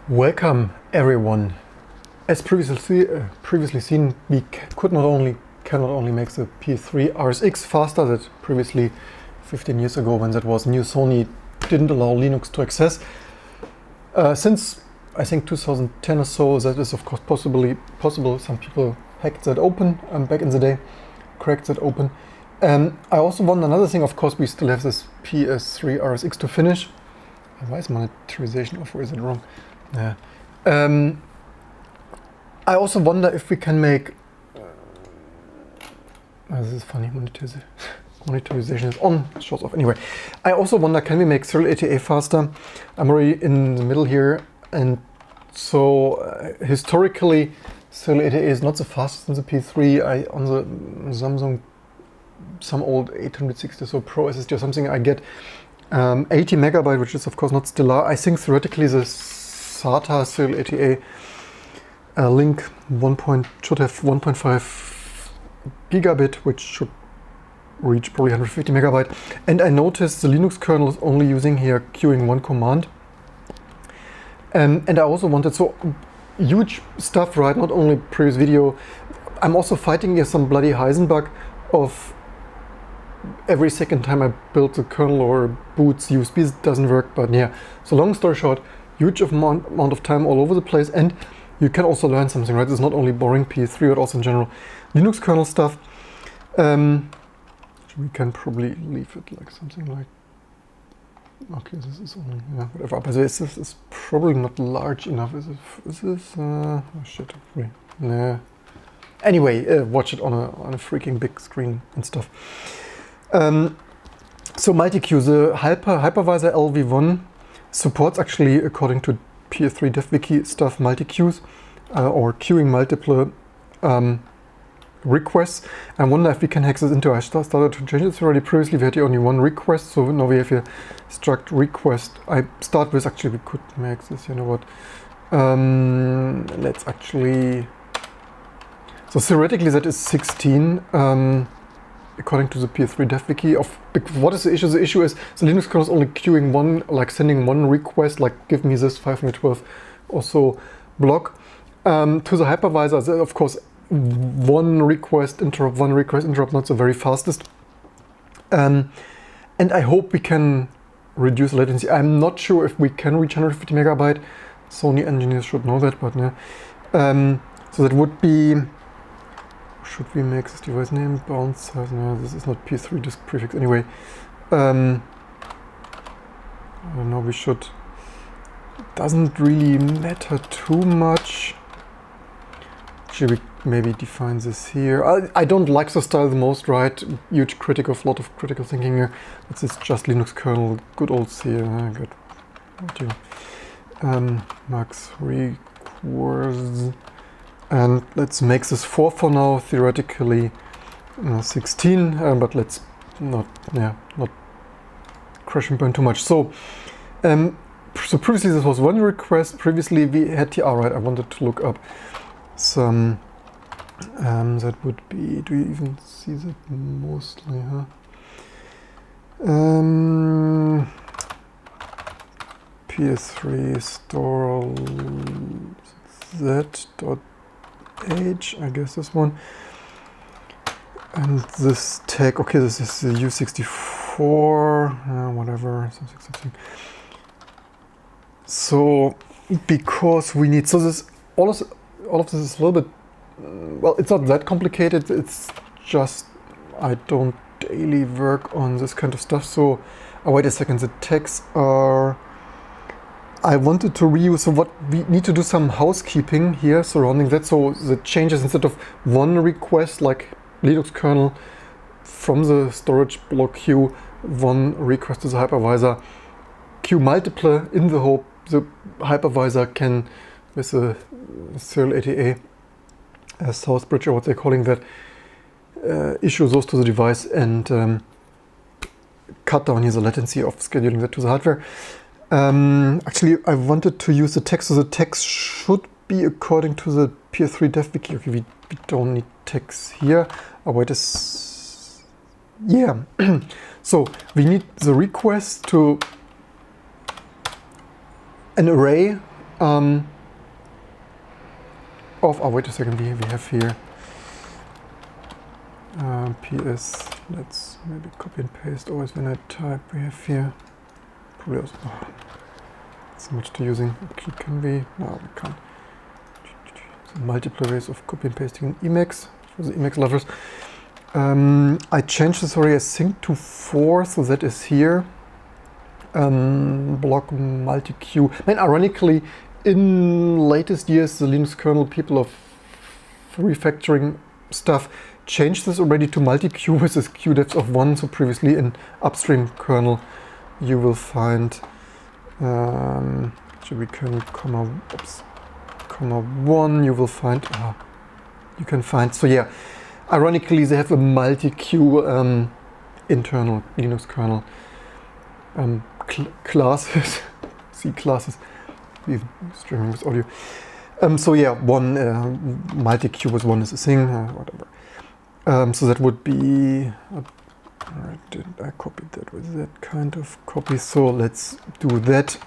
Welcome everyone. As previously seen, we cannot only make the PS3 RSX faster. That previously, 15 years ago, when that was new, Sony didn't allow Linux to access. Since I think 2010 or so, that is of course possible. Some people hacked that open back in the day, cracked that open. I also want another thing. Of course, we still have this PS3 RSX to finish. Why is monetization off, or is it wrong? Yeah. I also wonder if we can make. This is funny. Monetization is on. Shows off. Anyway, I also wonder, can we make serial ATA faster? I'm already in the middle here, and so historically, serial ATA is not the fastest in the PS3. On the Samsung, some old 860 or so Pro SSD or something, I get 80 megabyte, which is of course not stellar. I think theoretically the SATA serial ATA link should have 1.5 gigabit, which should reach probably 150 megabyte. And I noticed the Linux kernel is only using here queuing one command. And I also wanted, so huge stuff, right? Not only previous video, I'm also fighting here some bloody Heisenbug of every second time I build the kernel or boots USB doesn't work. But yeah, so long story short, huge amount of time all over the place, and you can also learn something, right? It's not only boring PS3, but also in general Linux kernel stuff. We can probably leave it like something like, okay, this is only, yeah, whatever. But this is probably not large enough. Is this, oh shit, hopefully. Nah. Anyway, watch it on a freaking big screen and stuff. So multi-queue, the hypervisor LV1 supports actually, according to PS3 DevWiki stuff, multi-queues or queuing multiple requests. I wonder if we can hack this into. I started to change it already. Previously we had only one request, so now we have here struct request. I start with, actually we could make this, you know what, let's actually, so theoretically that is 16 according to the PS3 DevWiki. What is the issue? The issue is the Linux kernel is only queuing one, like sending one request, like give me this 512 or so block to the hypervisor. So of course, one request interrupt, not the very fastest. And I hope we can reduce latency. I'm not sure if we can reach 150 megabyte. Sony engineers should know that, but yeah. So that would be. Should we make this device name bound size? No, this is not PS3 disk prefix. Anyway, I don't know. We should. Doesn't really matter too much. Should we maybe define this here? I don't like the style the most, right? Huge critic of, lot of critical thinking here. This is just Linux kernel, good old C. Good. What you? Max requires. And let's make this 4 for now, theoretically 16, but let's not crash and burn too much. So, so previously this was one request. Previously we had here, all right, I wanted to look up some, that would be, do you even see that mostly, huh? PS3 store z.h, I guess this one, and this tag, okay, this is the U64, whatever, something. So because we need, so this all of this is a little bit, well, it's not that complicated. It's just I don't daily work on this kind of stuff. So wait a second, the tags are. I wanted to reuse, so what we need to do some housekeeping here surrounding that. So the changes, instead of one request like Linux kernel from the storage block queue, one request to the hypervisor, queue multiple in the hope the hypervisor can, with the serial ATA source bridge or what they're calling that, issue those to the device and cut down here the latency of scheduling that to the hardware. Actually, I wanted to use the text, so the text should be according to the PS3 DevWiki. Okay, we don't need text here. Oh wait, yeah. So we need the request to an array Oh, wait a second, we have here PS, let's maybe copy and paste always when I type. We have here probably also, so much to using. Actually, can we? No, we can't. So multiple ways of copy and pasting in Emacs for the Emacs lovers. I changed this already, I think, to 4, so that is here. Block multi-queue. I mean, ironically, in latest years, the Linux kernel people of refactoring stuff changed this already to multi-queue with this queue depth of 1. So previously in upstream kernel, you will find should be kernel comma 1. You will find you can find, so yeah. Ironically, they have a multi-queue internal Linux kernel classes, C classes, even streaming with audio. So yeah, one multi-queue with 1 is a thing, whatever. So that would be, I copied that with that kind of copy, so let's do that.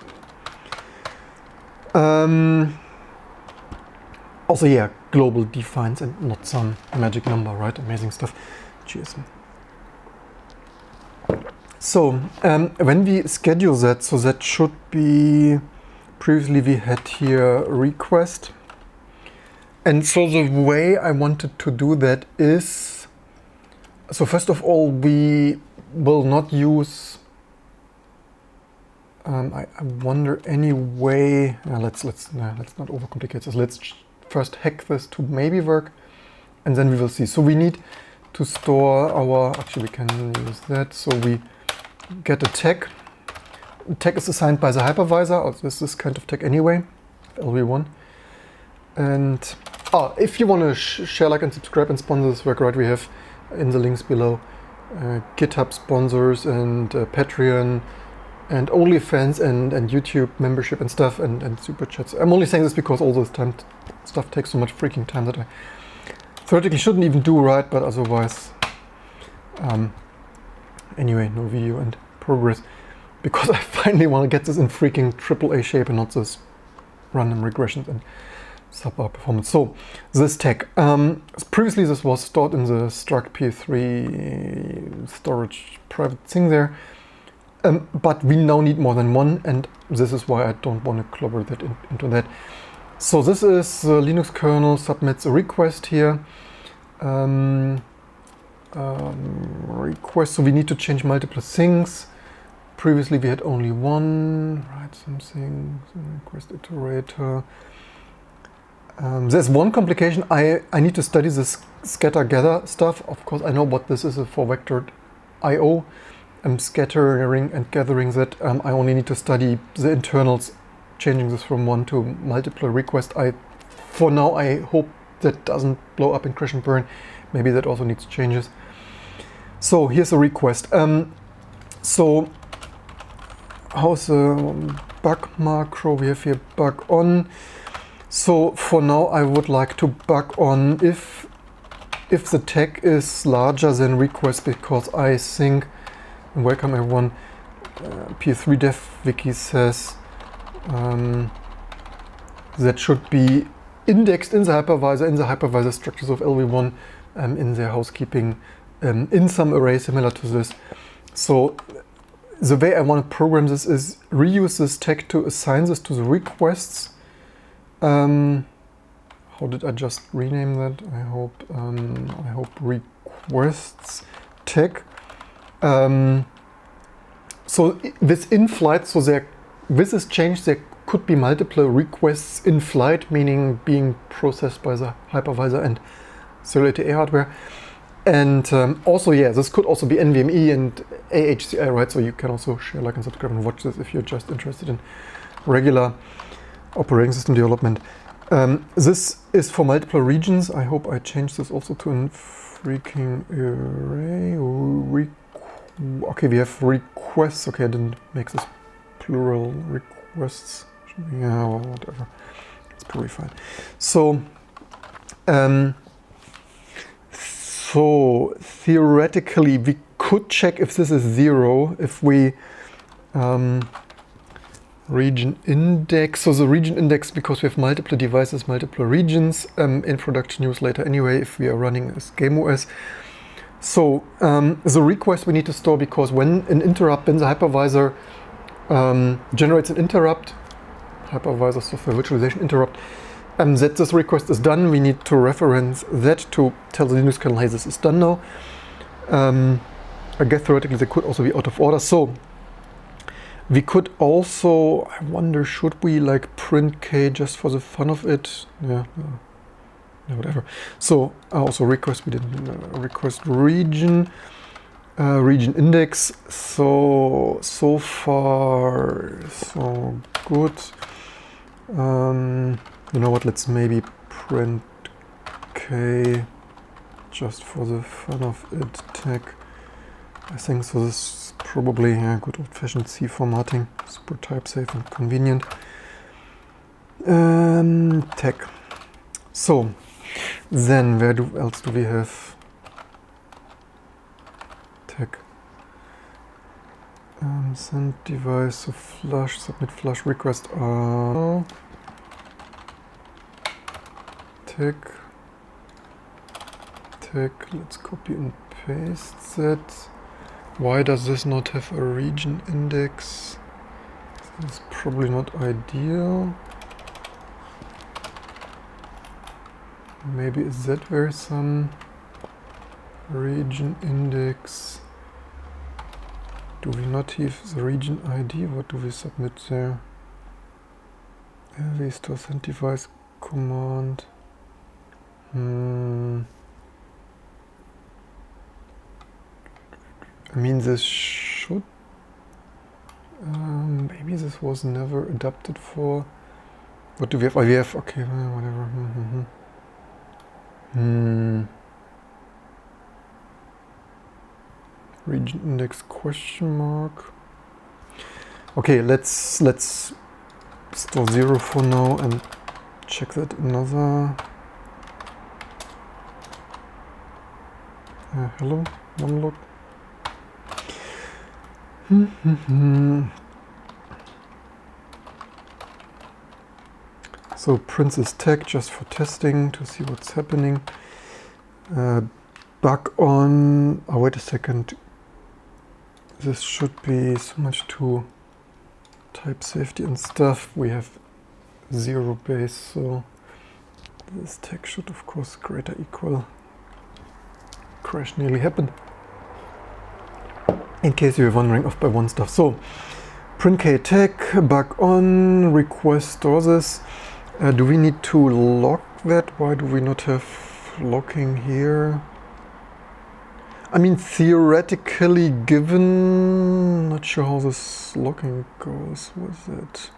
Also, yeah, global defines and not some magic number, right? Amazing stuff. Cheers. So, when we schedule that, so that should be, previously we had here request. And so the way I wanted to do that is, so first of all, we will not use, I wonder anyway, let's not overcomplicate this. Let's first hack this to maybe work, and then we will see. So we need to store our, actually we can use that. So we get a tag. The tag is assigned by the hypervisor, or this kind of tag anyway, LV1. And if you want to share, like, and subscribe and sponsor this work, right, we have in the links below GitHub sponsors and Patreon and OnlyFans and YouTube membership and stuff and super chats. I'm only saying this because all this stuff takes so much freaking time that I theoretically shouldn't even do, right, but otherwise, anyway, no video and progress, because I finally want to get this in freaking AAA shape and not this random regressions and subpar performance. So this tag, previously this was stored in the struct PS3 storage private thing there, but we now need more than one, and this is why I don't want to clobber that into that. So this is the Linux kernel submits a request here. Request, so we need to change multiple things. Previously we had only one, write something, request iterator. There's one complication. I need to study this scatter gather stuff. Of course, I know what this is for vectored I/O. I'm scattering and gathering that. I only need to study the internals, changing this from 1 to multiple request. For now, I hope that doesn't blow up and crash and burn. Maybe that also needs changes. So here's a request. So how's the bug macro? We have here bug on. So for now, I would like to bug on if the tag is larger than request, because I think, and welcome everyone, PS3 Dev Wiki says that should be indexed in the hypervisor structures of LV1 in their housekeeping in some array similar to this. So the way I want to program this is reuse this tag to assign this to the requests. How did I just rename that? I hope requests tag. So with in flight, so with this change, there could be multiple requests in flight, meaning being processed by the hypervisor and serial ATA hardware. And also, yeah, this could also be NVMe and AHCI, right? So you can also share, like, and subscribe and watch this if you're just interested in regular operating system development. This is for multiple regions. I hope I changed this also to a freaking array. Okay, we have requests. Okay, I didn't make this plural requests. Yeah, well, whatever. It's probably fine. So, so theoretically, we could check if this is 0 if we region index. So the region index, because we have multiple devices, multiple regions in production use later anyway, if we are running as game OS. So the request we need to store, because when an interrupt, then the hypervisor generates an interrupt, hypervisor software virtualization interrupt, that this request is done, we need to reference that to tell the Linux kernel, hey, this is done now. I guess theoretically they could also be out of order. So we could also, I wonder, should we like print K just for the fun of it? Yeah, whatever. So also request, we didn't request region, region index. So far so good. You know what? Let's maybe print K just for the fun of it. Tag. I think so. This is probably good old-fashioned C formatting, super type safe and convenient. Tag. So then where else do we have tag? Send device, so flush, submit flush request. Tag. Let's copy and paste that. Why does this not have a region index? This is probably not ideal. Maybe is that where some region index? Do we not have the region ID? What do we submit there? Restore send device command. I mean, this should... maybe this was never adapted for... What do we have? Oh, we have... Okay, whatever. Region index question mark. Okay, let's store 0 for now and check that another... hello, one log. So print this tag just for testing to see what's happening. Bug on. Oh, wait a second. This should be so much to type safety and stuff. We have 0 base, so this tag should of course greater equal. Crash nearly happened. In case you're wondering off by one stuff. So print K tag, bug on, request store this. Do we need to log that? Why do we not have logging here? I mean, theoretically given, not sure how this logging goes with it.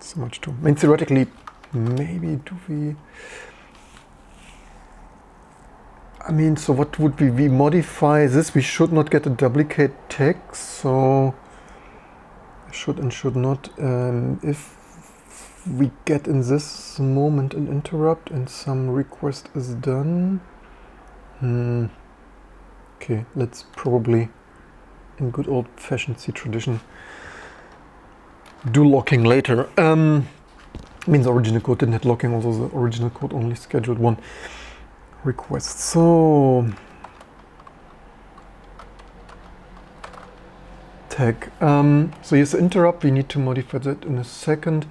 So much to, I mean, theoretically, maybe do we... I mean, so what would we modify this? We should not get a duplicate tag, so should and should not. If we get in this moment an interrupt and some request is done. Okay, let's probably, in good old-fashioned C tradition, do locking later. Means original code didn't have locking, although the original code only scheduled one request. So tag. So here's the interrupt. We need to modify that in a second.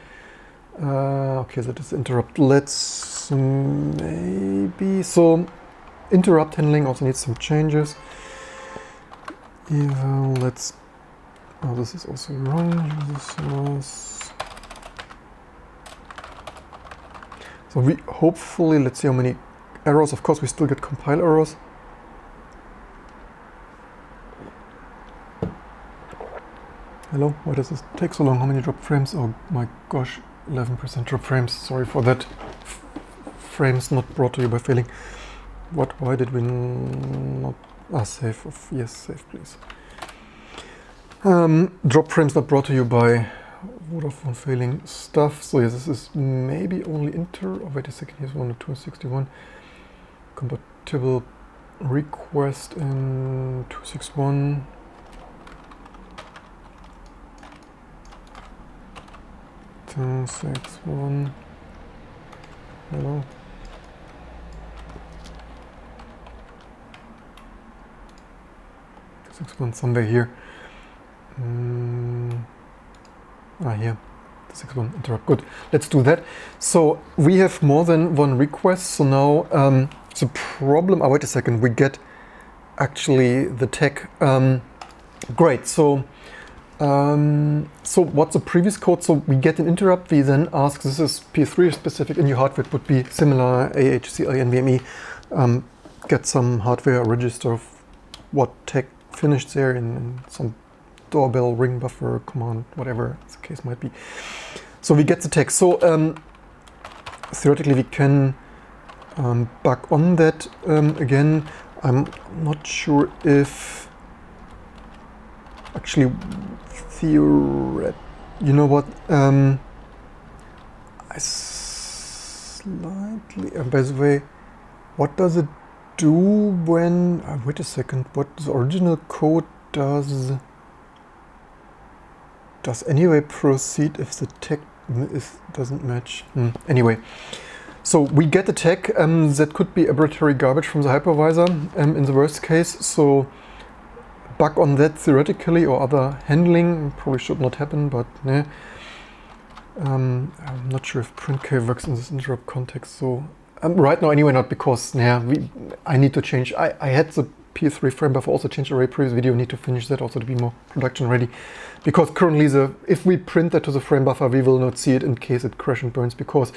Okay, that is the interrupt. Let's maybe so interrupt handling also needs some changes. Yeah, let's. Oh, this is also wrong. This was. So we hopefully, let's see how many errors. Of course, we still get compile errors. Hello, why does this take so long? How many drop frames? Oh my gosh, 11% drop frames. Sorry for that. Frames not brought to you by failing. What? Why did we not? Save. Yes, save, please. Drop frames not brought to you by Vodafone failing stuff. So yes, this is maybe only inter. Oh, wait a second. Here's 102.61. Compatible request in 261. 261. Hello. Somewhere here. Here. 61 interrupt. Good. Let's do that. So we have more than one request. So now the problem. Oh, wait a second. We get actually the tag. Great. So so what's the previous code? So we get an interrupt. We then ask. This is PS3 specific. In your hardware, it would be similar. AHCI NVMe. Get some hardware register of what tag finished there in some doorbell, ring buffer, command, whatever the case might be. So we get the tag. So theoretically we can bug on that again. I'm not sure if actually you know what, I slightly, by the way, what does it do when, wait a second, what the original code does anyway proceed if the tag doesn't match. Anyway, so we get a tag that could be arbitrary garbage from the hypervisor in the worst case. So bug on that theoretically or other handling probably should not happen, but yeah. I'm not sure if printk works in this interrupt context. So right now anyway not, because yeah, I need to change. I had the PS3 frame buffer also changed array previous video. Need to finish that also to be more production ready, because currently if we print that to the frame buffer, we will not see it in case it crash and burns, because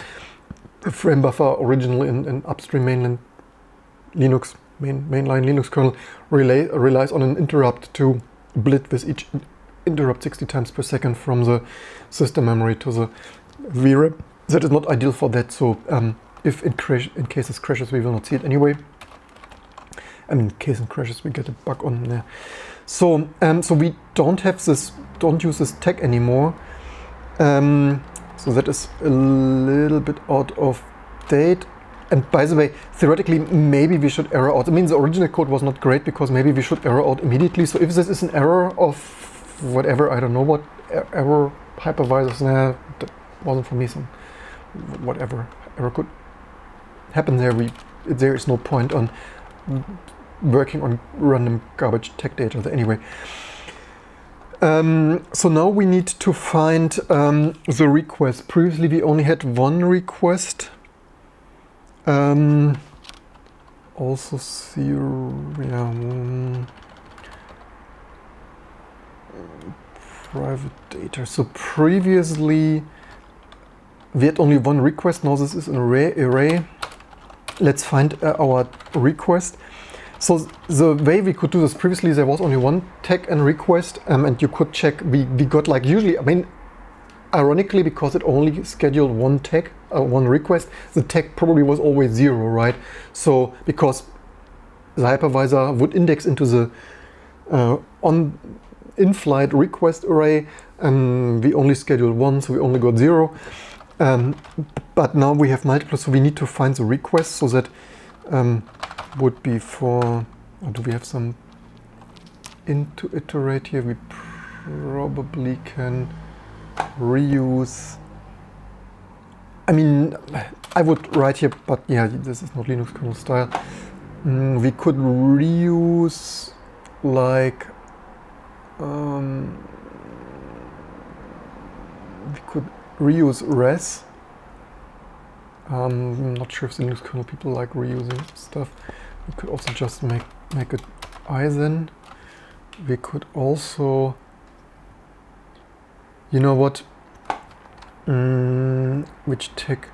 the frame buffer originally in upstream mainline Linux mainline Linux kernel relies on an interrupt to blit with each interrupt 60 times per second from the system memory to the VRAM. That is not ideal for that. So if in case it crashes, we will not see it anyway. I mean, in case it crashes, we get a bug on there. So so we don't use this tag anymore. So that is a little bit out of date. And by the way, theoretically, maybe we should error out. I mean, the original code was not great, because maybe we should error out immediately. So if this is an error of whatever, I don't know what error hypervisors, nah, that wasn't for me. Some whatever error could happen there. There is no point on working on random garbage tag data anyway. So now we need to find the request. Previously we only had one request. Also private data. So previously we had only one request. Now this is an array. Let's find our request. So the way we could do this previously, there was only one tag and request, and you could check. We got like usually, I mean, ironically, because it only scheduled one tag, one request, the tag probably was always 0, right? So because the hypervisor would index into the in-flight request array, we only scheduled one, so we only got 0. But now we have multiple, so we need to find the request. So that would be for, or do we have some into iterate here? We probably can reuse. I mean, I would write here, but yeah, this is not Linux kernel style. We could reuse like we could reuse res. I'm not sure if the Linux kernel people like reusing stuff. We could also just make it I then. We could also, you know what, which tag?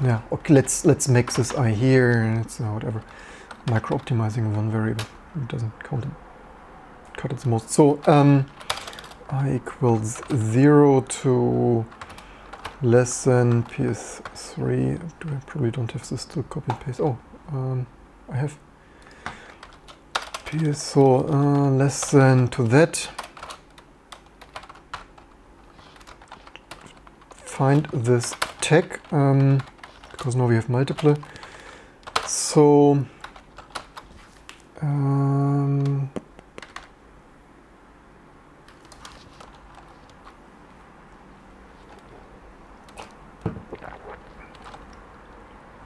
Yeah, okay, let's make this I here, and it's whatever. Micro optimizing one variable. It doesn't cut it the most. So I equals 0 to less than PS3. I probably don't have this to copy and paste. Oh, I have PS, so less than to that. Find this tag, because now we have multiple. So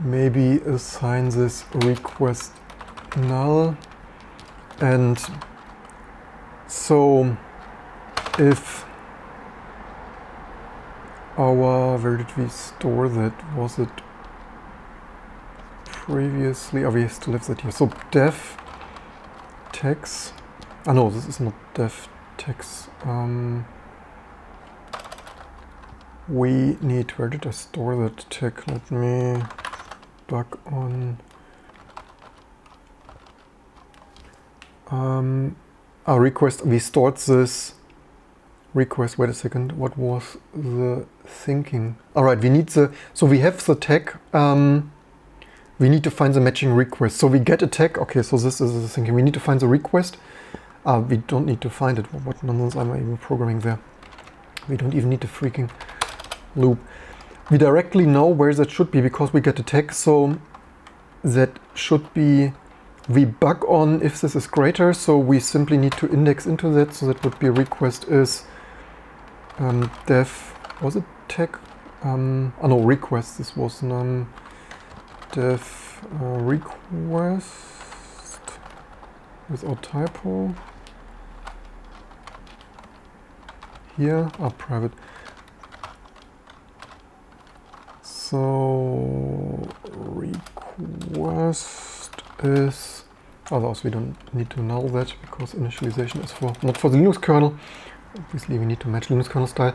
maybe assign this request null. And so if our, where did we store that? Was it previously? Oh, we still have that here. So def text. Ah no, this is not def text. We need, where did I store that tag? Let me bug on. Our request, we stored this request, wait a second, what was the thinking? All right, we need the, so we have the tag, we need to find the matching request. So we get a tag, okay, so this is the thinking, we need to find the request. We don't need to find it, what nonsense am I even programming there? We don't even need the freaking loop. We directly know where that should be because we get a tag, so that should be, we bug on if this is greater, so we simply need to index into that, so that would be request is def, was it tag? Oh no, request, this was def request without typo. Here, private. So request is, otherwise we don't need to null that because initialization is for, not for the Linux kernel. Obviously we need to match Linux kernel style.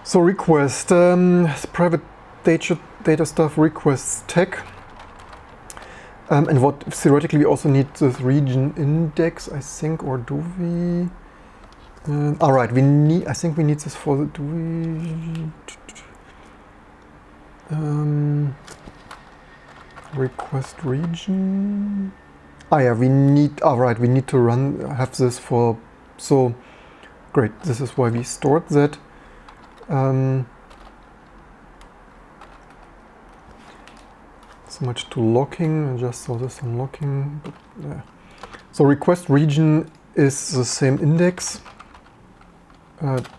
So request, private data stuff, requests tag. And what theoretically we also need this region index, I think, or do we? All right, we need, I think we need this for the, do we? Request region. Ah yeah, we need, all right, we need to run, have this for, so great, this is why we stored that. So much to locking, I just saw this on locking, but yeah. So request region is the same index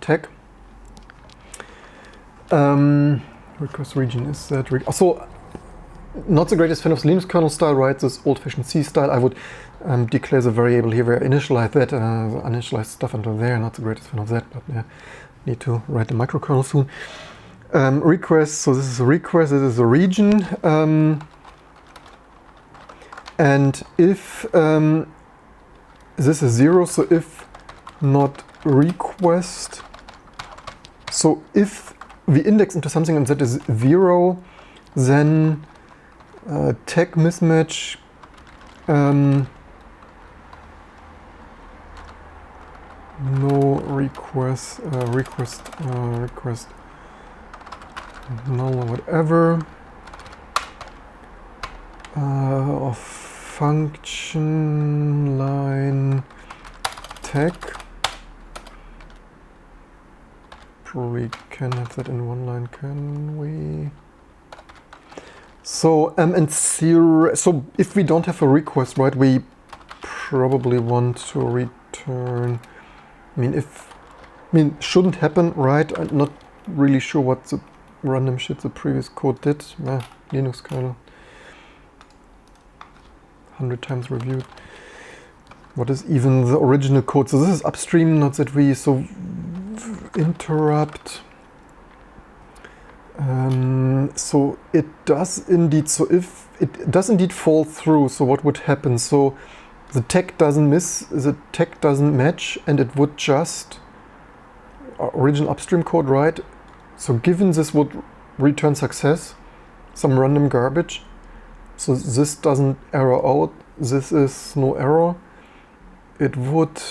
tag. Request region is that, so not the greatest fan of the Linux kernel style, right? This old-fashioned C style. I would declare the variable here where I initialize that, initialize stuff under there. Not the greatest fan of that, but yeah, need to write the microkernel soon. Request, so this is a request, this is a region. And if this is 0, so if not request, so if we index into something and that is 0, then tag mismatch no request request null or whatever of function line tag. Probably can have that in one line, can we? So and so if we don't have a request, right, we probably want to return. I mean, shouldn't happen, right? I'm not really sure what the random shit the previous code did. Linux kernel, 100 times reviewed. What is even the original code? So this is upstream, not that we so interrupt. So it does indeed. So if it does indeed fall through, so what would happen? So the tag doesn't miss, the tag doesn't match, and it would just original upstream code, right? So given this would return success, some random garbage. So this doesn't error out. This is no error. It would,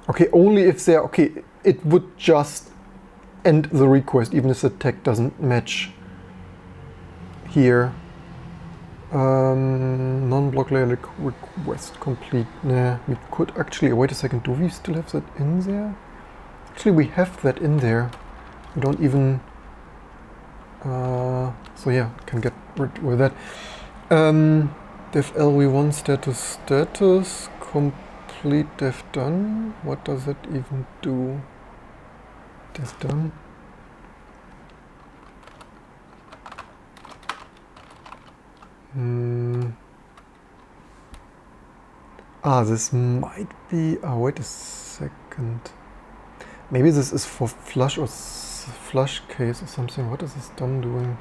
okay, only if there, okay, it would just end the request, even if the tag doesn't match here. Non-block layer request complete. Nah, we could actually, wait a second, do we still have that in there? Actually, we have that in there. We don't even, so yeah, can get rid with that. Def lv1 status complete def done. What does it even do? Def done. This might be, wait a second. Maybe this is for flush or flush case or something. What is this done doing?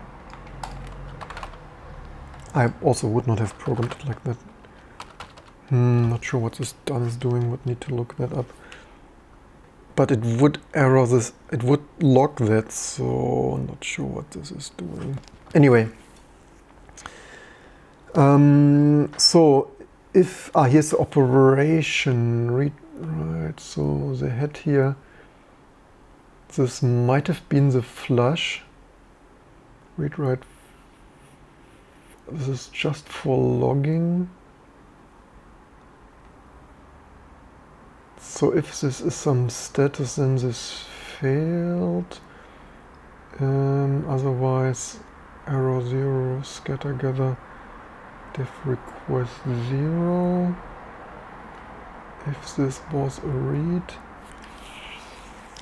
I also would not have programmed it like that. Not sure what this done is doing, would need to look that up. But it would error this, it would log that, so I'm not sure what this is doing. Anyway. So if, here's the operation, right, so the head here, this might have been the flush, read write, this is just for logging. So if this is some status, then this failed. Otherwise, error 0, scatter gather, def request 0. If this was a read.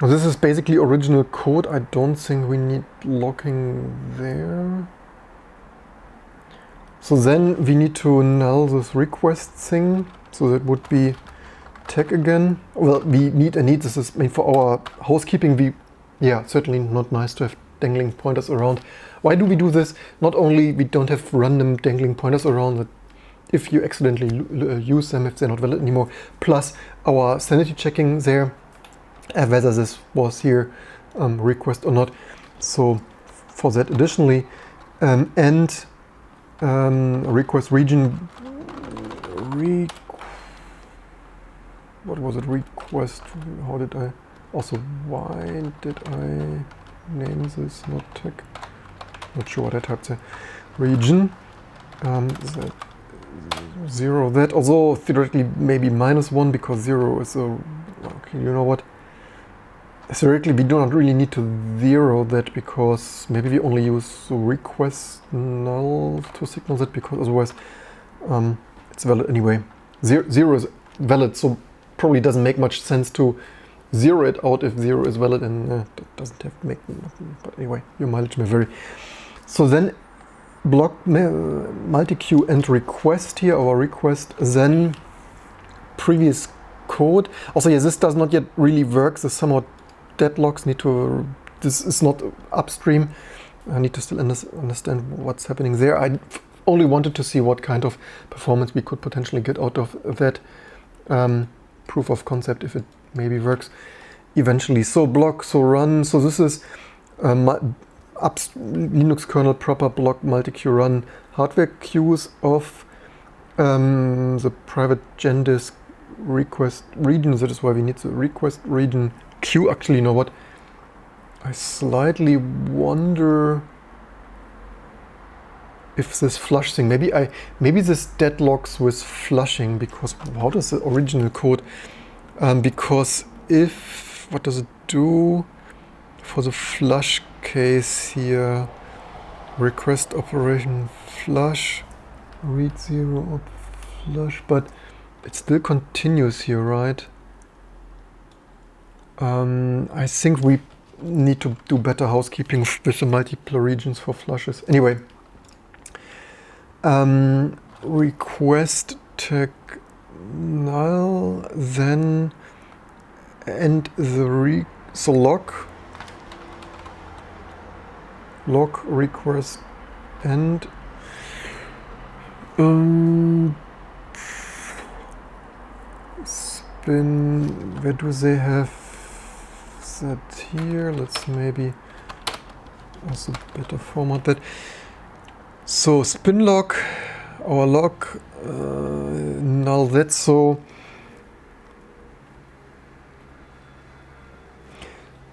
Now this is basically original code. I don't think we need logging there. So then we need to null this request thing. So that would be tag again. Well, we need this is made for our housekeeping. Certainly not nice to have dangling pointers around. Why do we do this? Not only we don't have random dangling pointers around that if you accidentally use them, if they're not valid anymore, plus our sanity checking there, whether this was here request or not. So for that additionally, and request region, what was it, request, how did I, also why did I name this, not tag, not sure what I typed there, region, that 0, that, although theoretically maybe -1 because 0 is a, okay, you know what, theoretically we do not really need to 0 that because maybe we only use request null to signal that because otherwise it's valid anyway. 0 is valid, so probably doesn't make much sense to 0 it out if 0 is valid, and that doesn't have to make, but anyway, your mileage may vary. So then block multi-queue and request here, our request, then previous code. Also, this does not yet really work. There's somewhat deadlocks, this is not upstream. I need to still understand what's happening there. I only wanted to see what kind of performance we could potentially get out of that proof of concept, if it maybe works eventually. So block, so run, so this is Linux kernel proper block multi-queue run hardware queues of the private gen disk request region. That is why we need the request region queue. Actually, you know what? I slightly wonder if this flush thing, maybe this deadlocks with flushing, because how does the original code, because if, what does it do for the flush case here, request operation flush, read 0 of flush, but it still continues here, right? I think we need to do better housekeeping with the multiple regions for flushes. Anyway, request tag null, then and the so log request and spin, where do they have that here? Let's maybe also better format that. So spin log, our log, null that, so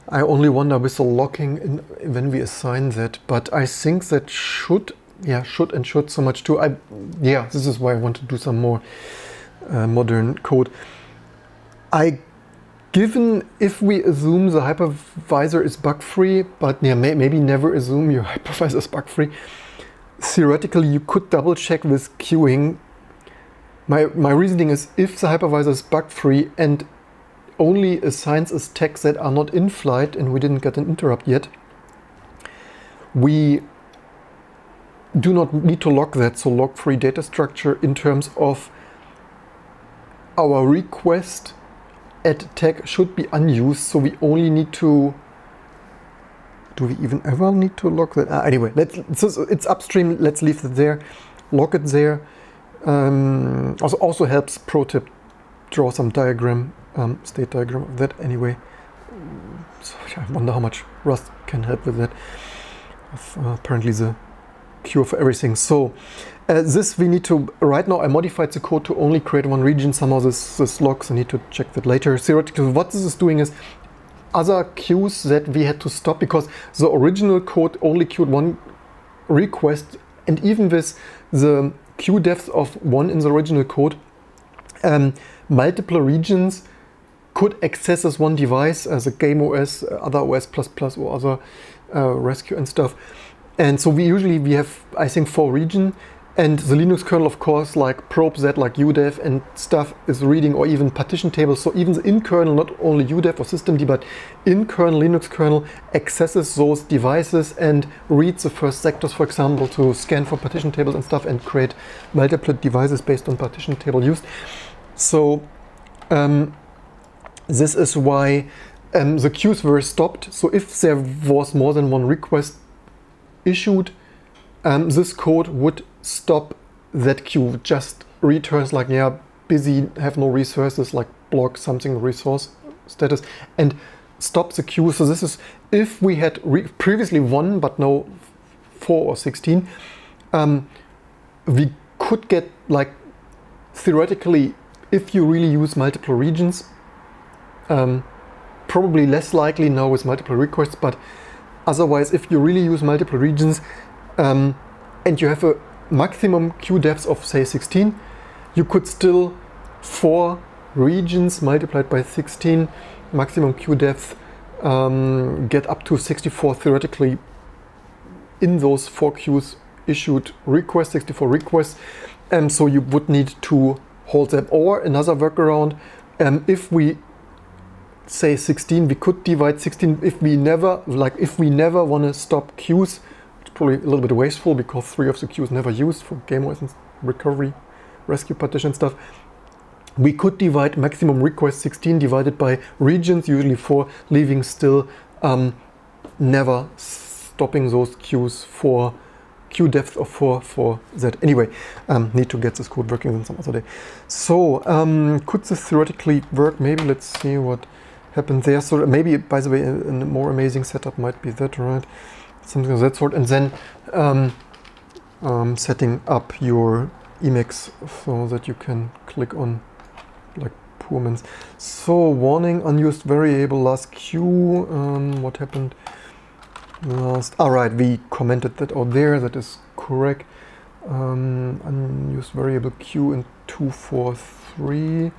I only wonder with the logging when we assign that, but I think that should so much too. This is why I want to do some more modern code. Given if we assume the hypervisor is bug-free, but maybe never assume your hypervisor is bug-free, theoretically you could double check with queuing. My reasoning is if the hypervisor is bug-free and only assigns us tags that are not in flight and we didn't get an interrupt yet, we do not need to lock that, so log-free data structure in terms of our request at tag should be unused, so we only need to, do we even ever need to lock that? Anyway, it's upstream, let's leave it there, lock it there. Also helps, pro tip, draw some diagram, state diagram of that anyway. So I wonder how much Rust can help with that. Apparently the cure for everything. So this we need to, right now I modified the code to only create one region. Somehow this logs, I need to check that later. Theoretically, what this is doing is other queues that we had to stop, because the original code only queued one request, and even with the queue depth of 1 in the original code, multiple regions could access this one device as a game OS, other OS++ or other rescue and stuff. And so we have, I think, 4 regions. And the Linux kernel, of course, like probes that, like udev and stuff, is reading, or even partition tables. So even the in-kernel, not only udev or systemd, but in-kernel Linux kernel accesses those devices and reads the first sectors, for example, to scan for partition tables and stuff and create multiple devices based on partition table used. So this is why the queues were stopped. So if there was more than one request issued, this code would stop that queue, just returns like, yeah, busy, have no resources, like block something resource status, and stop the queue. So this is, if we had previously 1 but now 4 or 16, we could get, like, theoretically, if you really use multiple regions, probably less likely now with multiple requests, but otherwise if you really use multiple regions and you have a maximum queue depth of, say, 16, you could still, 4 regions multiplied by 16 maximum queue depth, get up to 64 theoretically in those 4 queues issued requests, 64 requests. So you would need to hold them. Or another workaround, if we say 16, we could divide 16 if we never want to stop queues. Probably a little bit wasteful because 3 of the queues never used for game OS and recovery, rescue partition stuff. We could divide maximum request 16 divided by regions, usually 4, leaving still never stopping those queues for queue depth of 4 for that. Anyway, need to get this code working on some other day. So could this theoretically work? Maybe let's see what happened there. So maybe, by the way, a more amazing setup might be that, right? Something of that sort, and then setting up your Emacs so that you can click on, like, performance. So warning, unused variable last queue. What happened last? All right, we commented that out there. That is correct. Unused variable queue in 243.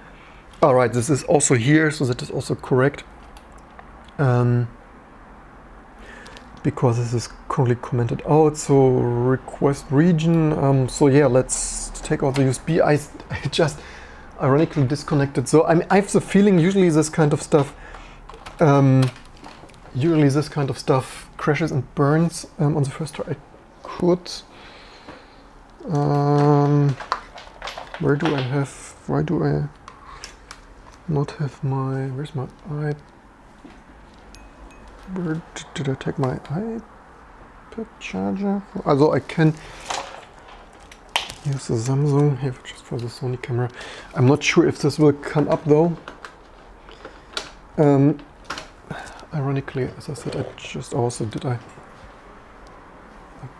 All right, this is also here, so that is also correct. Because this is currently commented out. So request region. So yeah, let's take out the USB. I just ironically disconnected. So I have the feeling usually this kind of stuff crashes and burns on the first try. I could. Why do I not have my? Where's my iPad? Where did I take my iPad charger? Also I can use the Samsung here just for the Sony camera. I'm not sure if this will come up though. Ironically, as I said, I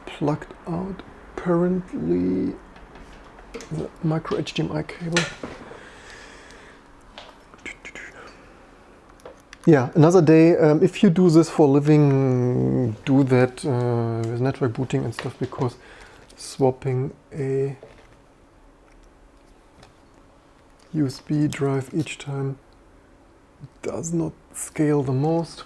plugged out apparently the micro HDMI cable. Yeah, another day. If you do this for a living, do that with network booting and stuff, because swapping a USB drive each time does not scale the most.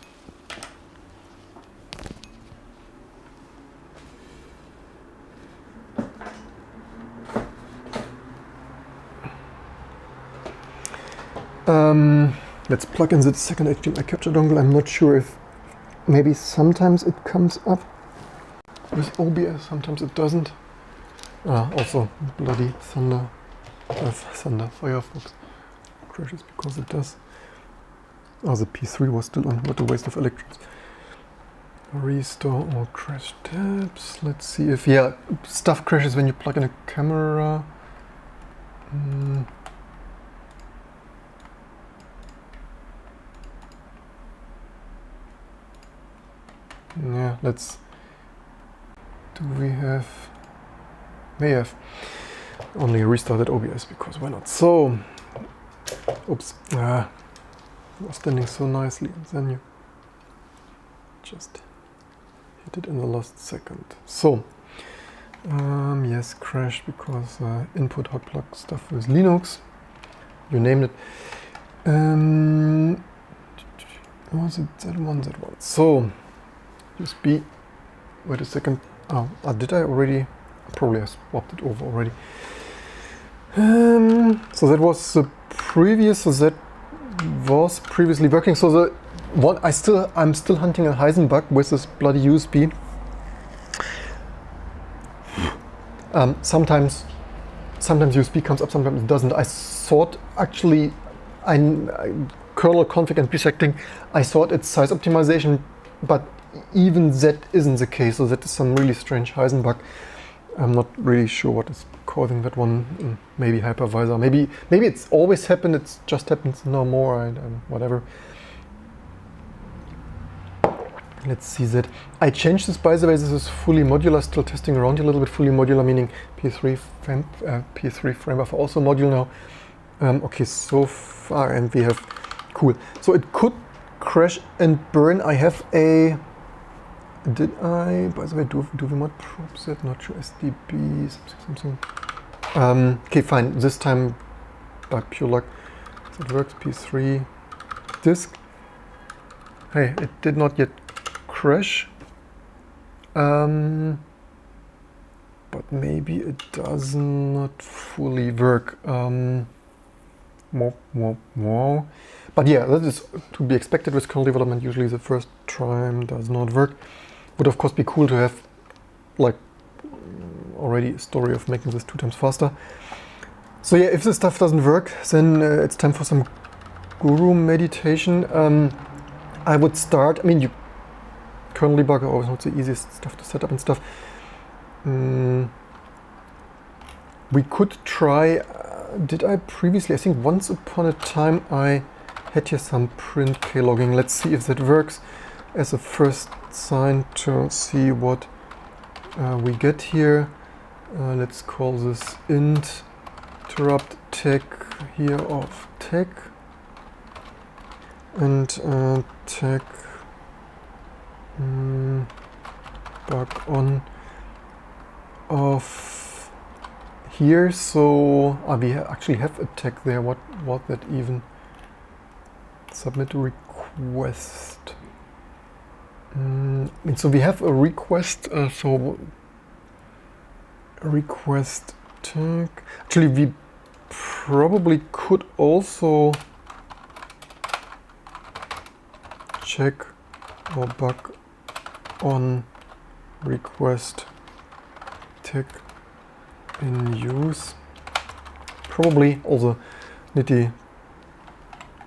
Let's plug in the second HDMI capture dongle. I'm not sure if maybe sometimes it comes up with OBS, sometimes it doesn't. Also bloody Thunder, Firefox crashes because it does. Oh, the P3 was still on. What a waste of electrons. Restore all crash tabs. Let's see if, yeah, stuff crashes when you plug in a camera. Yeah, let's. Do we have? May have. Only restarted OBS because why not? So, oops. Was standing so nicely, and then you just hit it in the last second. So, yes, crash because input hot plug stuff with Linux. You named it. Was it Z1? So, USB. Wait a second. Oh, did I already? Probably I swapped it over already. So that was the previous. So that was previously working. So the one I'm still hunting a Heisenbug with this bloody USB. Sometimes USB comes up, sometimes it doesn't. I thought actually, kernel config and bisecting, I thought it's size optimization, but even that isn't the case. So that is some really strange Heisenbug. I'm not really sure what is causing that one. Maybe hypervisor. Maybe it's always happened. It just happens no more. Whatever. Let's see that. I changed this, by the way. This is fully modular. Still testing around a little bit. Fully modular, meaning PS3 frame buffer also module now. Okay, so far, and we have cool. So it could crash and burn. I have a. Did I, by the way, do we mod probe set? Not sure, SDB, something. Okay, fine. This time, by pure luck, it works. P3 disk. Hey, it did not yet crash. But maybe it does not fully work. But yeah, that is to be expected with kernel development. Usually the first time does not work. Would of course be cool to have like already a story of making this 2 times faster. So yeah, if this stuff doesn't work, then it's time for some guru meditation. I would start, I mean, kernel debugger always not the easiest stuff to set up and stuff. We could try, did I previously, I think once upon a time I had here some print klogging. Let's see if that works as a first sign to see what we get here. Let's call this int interrupt tag here of tag and tag bug on of here. So we actually have a tag there. What that even? Submit a request. So we have a request. So a request tag. Actually, we probably could also check or bug on request tag in use. Probably all the nitty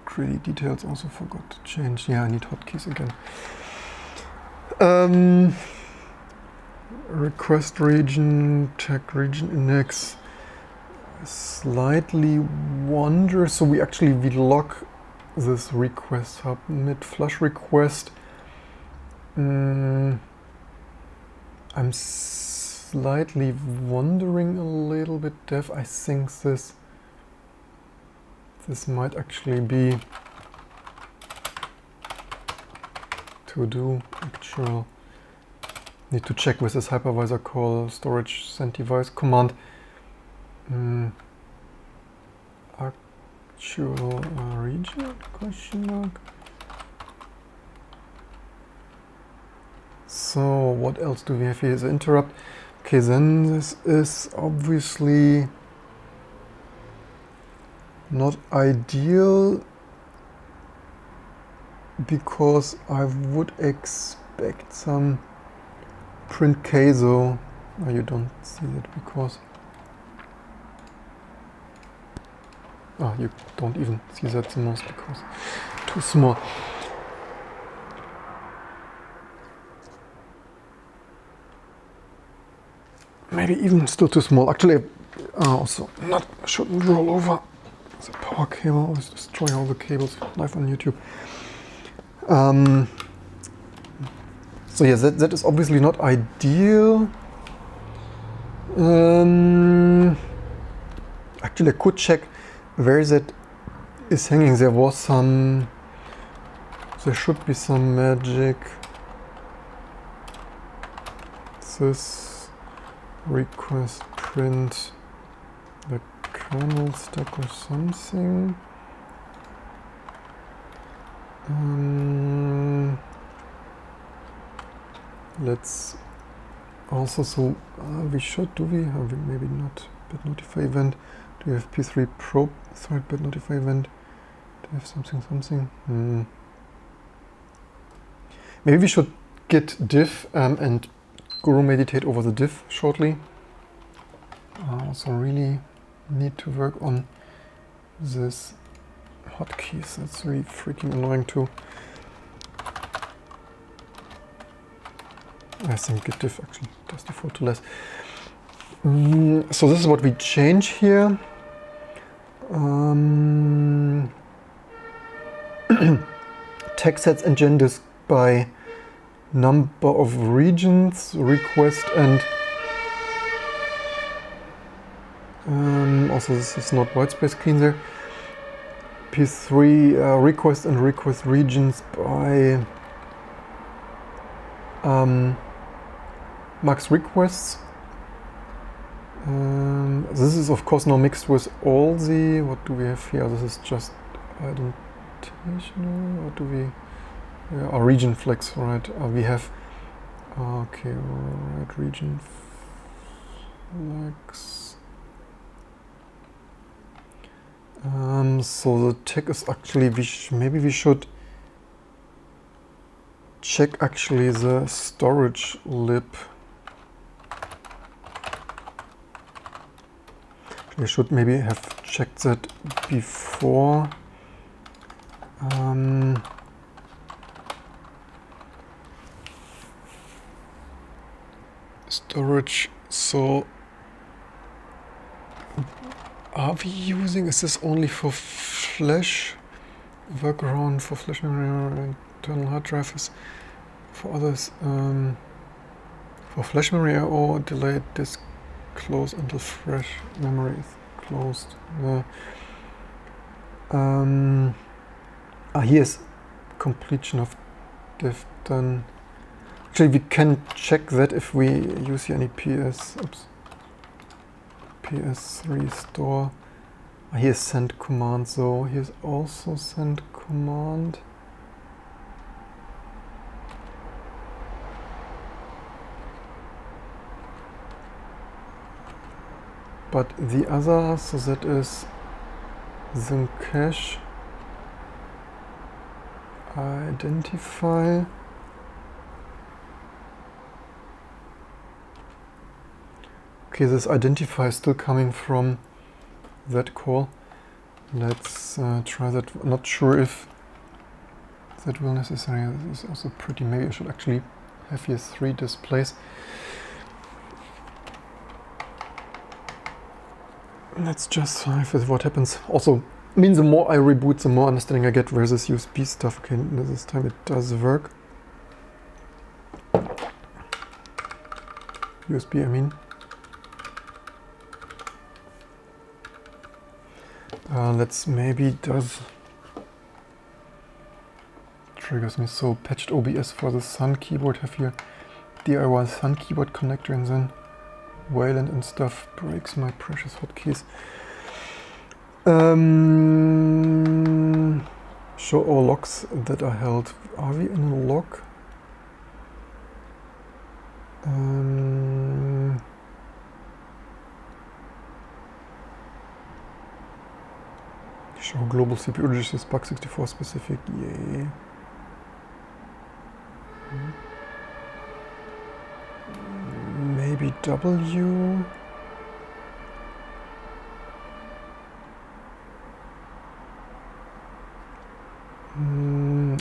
gritty details also forgot to change. Yeah, I need hotkeys again. Request region, tag region index. I slightly wonder. So we lock this request submit flush request. I'm slightly wondering a little bit, Dev. I think this might actually be to do actual. Need to check with this hypervisor call storage send device command. Actual region question mark. So what else do we have here? Is interrupt. Okay, then this is obviously not ideal because I would expect some print queso Oh, you don't see that because... Oh, you don't even see that the mouse because too small. Maybe even still too small. Actually, also not shouldn't roll over the power cable. Always destroy all the cables live on YouTube. So yeah, that is obviously not ideal. Actually, I could check where that is hanging. There should be some magic. This request print the kernel stack or something. Let's also, we should, maybe not, bit notify event. Do we have P3 probe thread bit notify event? Do we have something? Maybe we should git diff and guru meditate over the diff shortly. I also really need to work on this hotkeys. That's really freaking annoying too. I think git diff actually does default to less. So this is what we change here. Tag sets and genders by number of regions, request, and also this is not whitespace clean there. P3 request and request regions by max requests. This is of course now mixed with all the, what do we have here? This is just identational. What do we? Our region flex, right? We have, okay, right, region flex. So the tag is actually, maybe we should check actually the storage lib. We should maybe have checked that before. Storage, so are we using, is this only for flash? Workaround for flash memory, internal hard drive is for others. For flash memory or delayed disk close until fresh memory is closed. Here's completion of diff done. Actually, we can check that if we use here any PS3 store. Here's send command, so here's also send command. But the other, so that is the cache identify. Okay, this identify is still coming from that call. Let's try that. Not sure if that will necessary. This is also pretty. Maybe I should actually have here 3 displays. Let's just see if what happens. Also, I mean, the more I reboot, the more understanding I get where this USB stuff. Okay, this time it does work. USB, I mean. Let's maybe triggers me. So patched OBS for the Sun keyboard. Have here DIY Sun keyboard connector and then Wayland and stuff breaks my precious hotkeys. Show all logs that are held. Are we in a log? Show global CPU registers bug64 specific. Yay. Maybe W.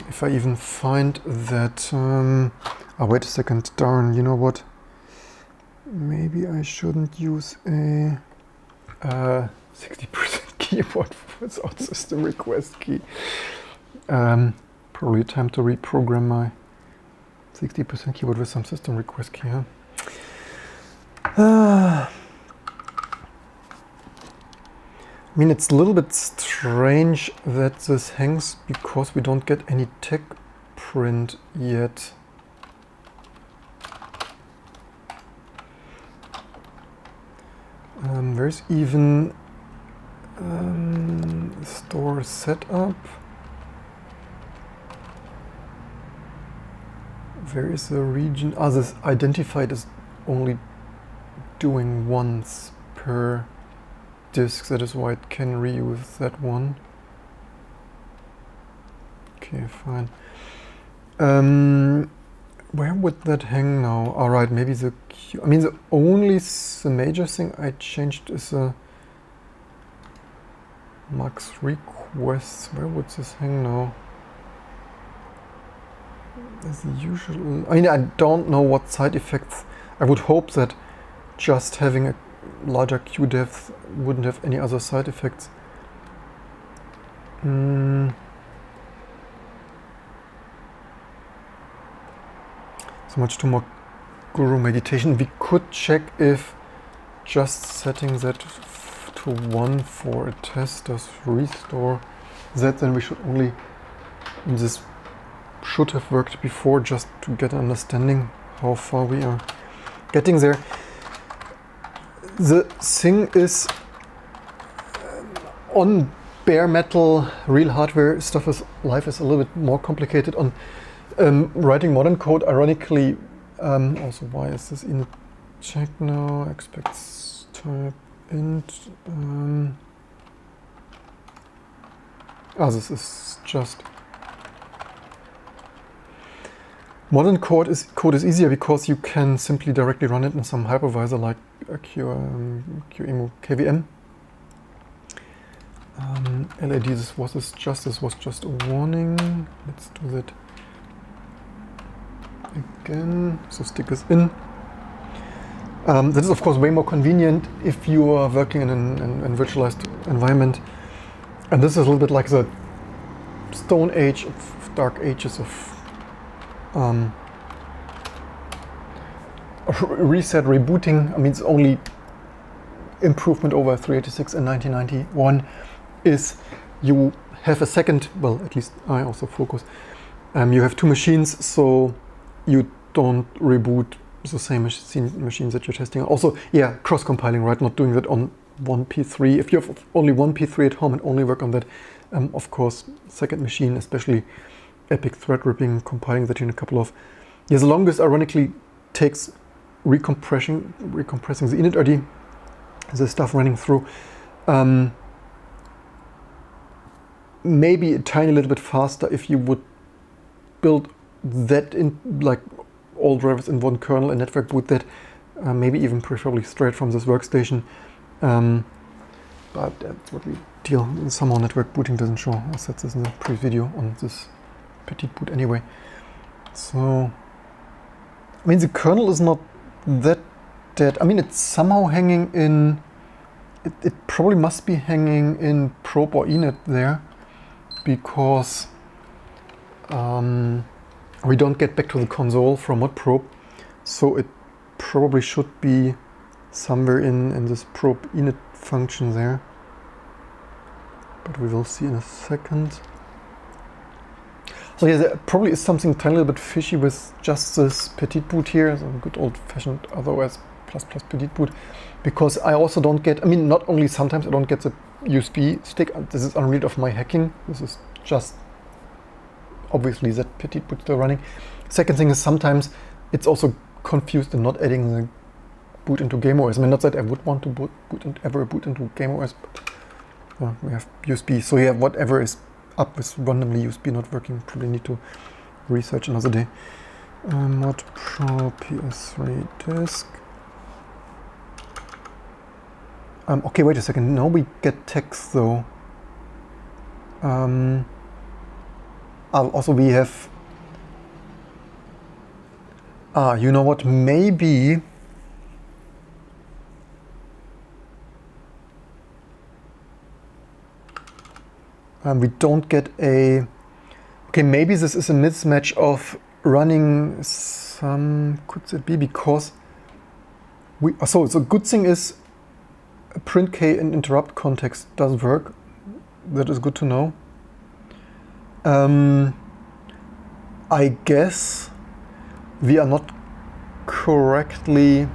If I even find that, oh wait a second, darn, you know what? Maybe I shouldn't use a 60% keyboard without system request key. Probably time to reprogram my 60% keyboard with some system request key, huh? I mean, it's a little bit strange that this hangs because we don't get any tech print yet. There's even store setup. There is a region. Ah, this identified as only doing once per disk. That is why it can reuse that one. Okay, fine. Where would that hang now? All right, maybe the queue. I mean, the major thing I changed is a max requests. Where would this hang now? As usual. I mean, I don't know what side effects. I would hope that just having a larger queue depth wouldn't have any other side effects. So much to more guru meditation. We could check if just setting that to 1 for a test does restore that, then we should only, this should have worked before, just to get an understanding how far we are getting there. The thing is, on bare metal, real hardware stuff life is a little bit more complicated. On writing modern code, ironically, also why is this in check now? Expects type int. This is just modern code is easier because you can simply directly run it in some hypervisor like QEMU KVM. LAD, this was just a warning. Let's do that again. So stick this in. That is of course way more convenient if you are working in a virtualized environment. And this is a little bit like the Stone Age of dark ages of reset rebooting. I mean, it's only improvement over 386 and 1991 is you have a second, well, at least I also focus, you have two machines, so you don't reboot the same machines that you're testing on. Also, yeah, cross-compiling, right? Not doing that on one P3. If you have only one P3 at home and only work on that, of course, second machine, especially epic thread ripping, compiling that in a couple of years. The longest, ironically, takes recompressing the initRD, the stuff running through. Maybe a tiny little bit faster if you would build that in, like all drivers in one kernel and network boot that, maybe even preferably straight from this workstation. But that's what we deal. Somehow network booting doesn't show. I said this in the previous video on this petite boot anyway. So, I mean, the kernel is not that dead. I mean, it's somehow hanging in, it probably must be hanging in probe or init there, because we don't get back to the console from modprobe, so it probably should be somewhere in this probe init function there, but we will see in a second. So yeah, there probably is something tiny little bit fishy with just this petite boot here, so good old-fashioned otherwise plus petite boot, because I also don't get, I mean, not only sometimes I don't get the USB stick, this is unrelated of my hacking, this is just obviously that petite boot still running. Second thing is sometimes it's also confused in not adding the boot into GameOS. I mean, not that I would want to ever boot into GameOS, but we have USB. So yeah, whatever is up with randomly USB not working, probably need to research another day. Mod Pro PS3 disk. Okay, wait a second. Now we get text though. Also we have. You know what? Maybe. We don't get a. Okay, maybe this is a mismatch of running some. Could it be because we? So the good thing is, print K in interrupt context does work. That is good to know. I guess we are not correctly.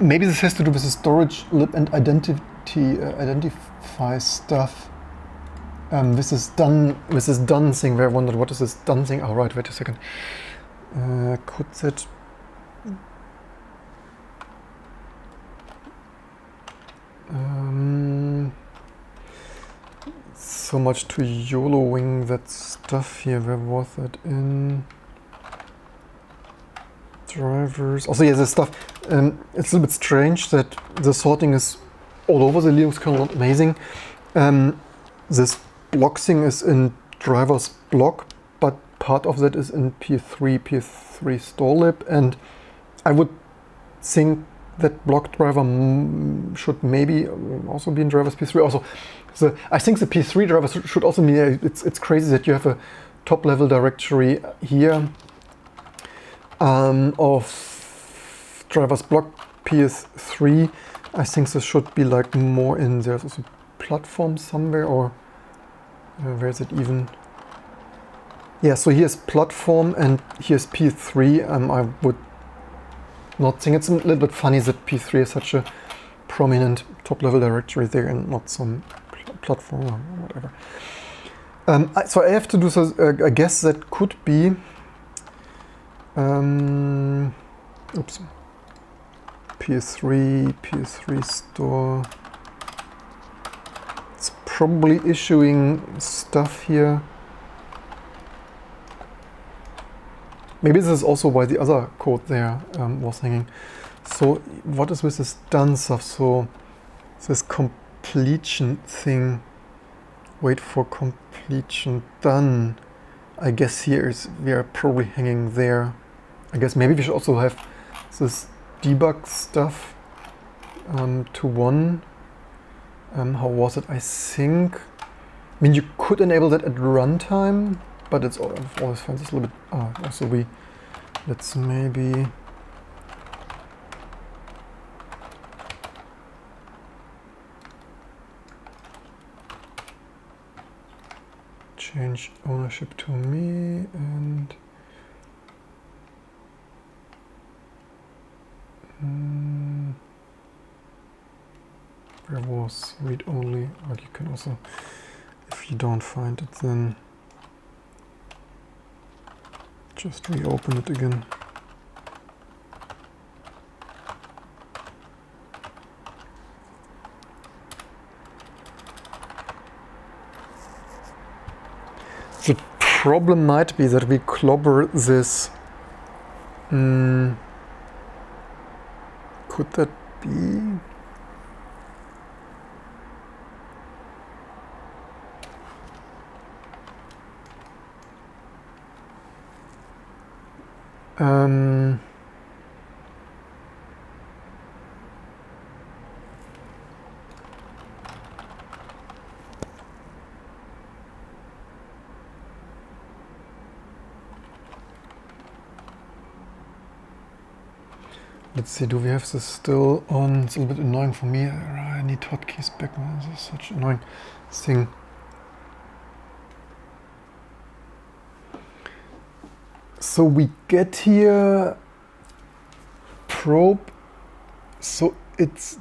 Maybe this has to do with the storage lib and identify stuff. With this done thing, where I wondered what is this done thing. Oh right, wait a second. Could that? So much to YOLOing that stuff here. Where was that in? Drivers. Also, yeah, this stuff. It's a little bit strange that the sorting is all over the Linux kernel, not amazing. This block thing is in drivers block, but part of that is in PS3 store lib, and I would think that block driver should maybe also be in drivers PS3. Also, I think the PS3 drivers should also be. It's crazy that you have a top level directory here. Of drivers block PS3. I think this should be like more in there's also platform somewhere, or where is it even? Yeah, so here's platform and here's PS3. I would not think it's a little bit funny that PS3 is such a prominent top level directory there and not some platform or whatever. So I have to do so. I guess that could be. Oops. PS3 store. It's probably issuing stuff here. Maybe this is also why the other code there was hanging. So what is with this done stuff? So this completion thing. Wait for completion done. I guess we are probably hanging there. I guess maybe we should also have this debug stuff to 1. How was it? I think. I mean, you could enable that at runtime, but it's always finds this a little bit. Also let's maybe. Change ownership to me and where was read only? Or you can also, if you don't find it, then just reopen it again. The problem might be that we clobber this. Could that be? Let's see, do we have this still on? It's a little bit annoying for me. I need hotkeys back. This is such an annoying thing. So we get here probe. So it's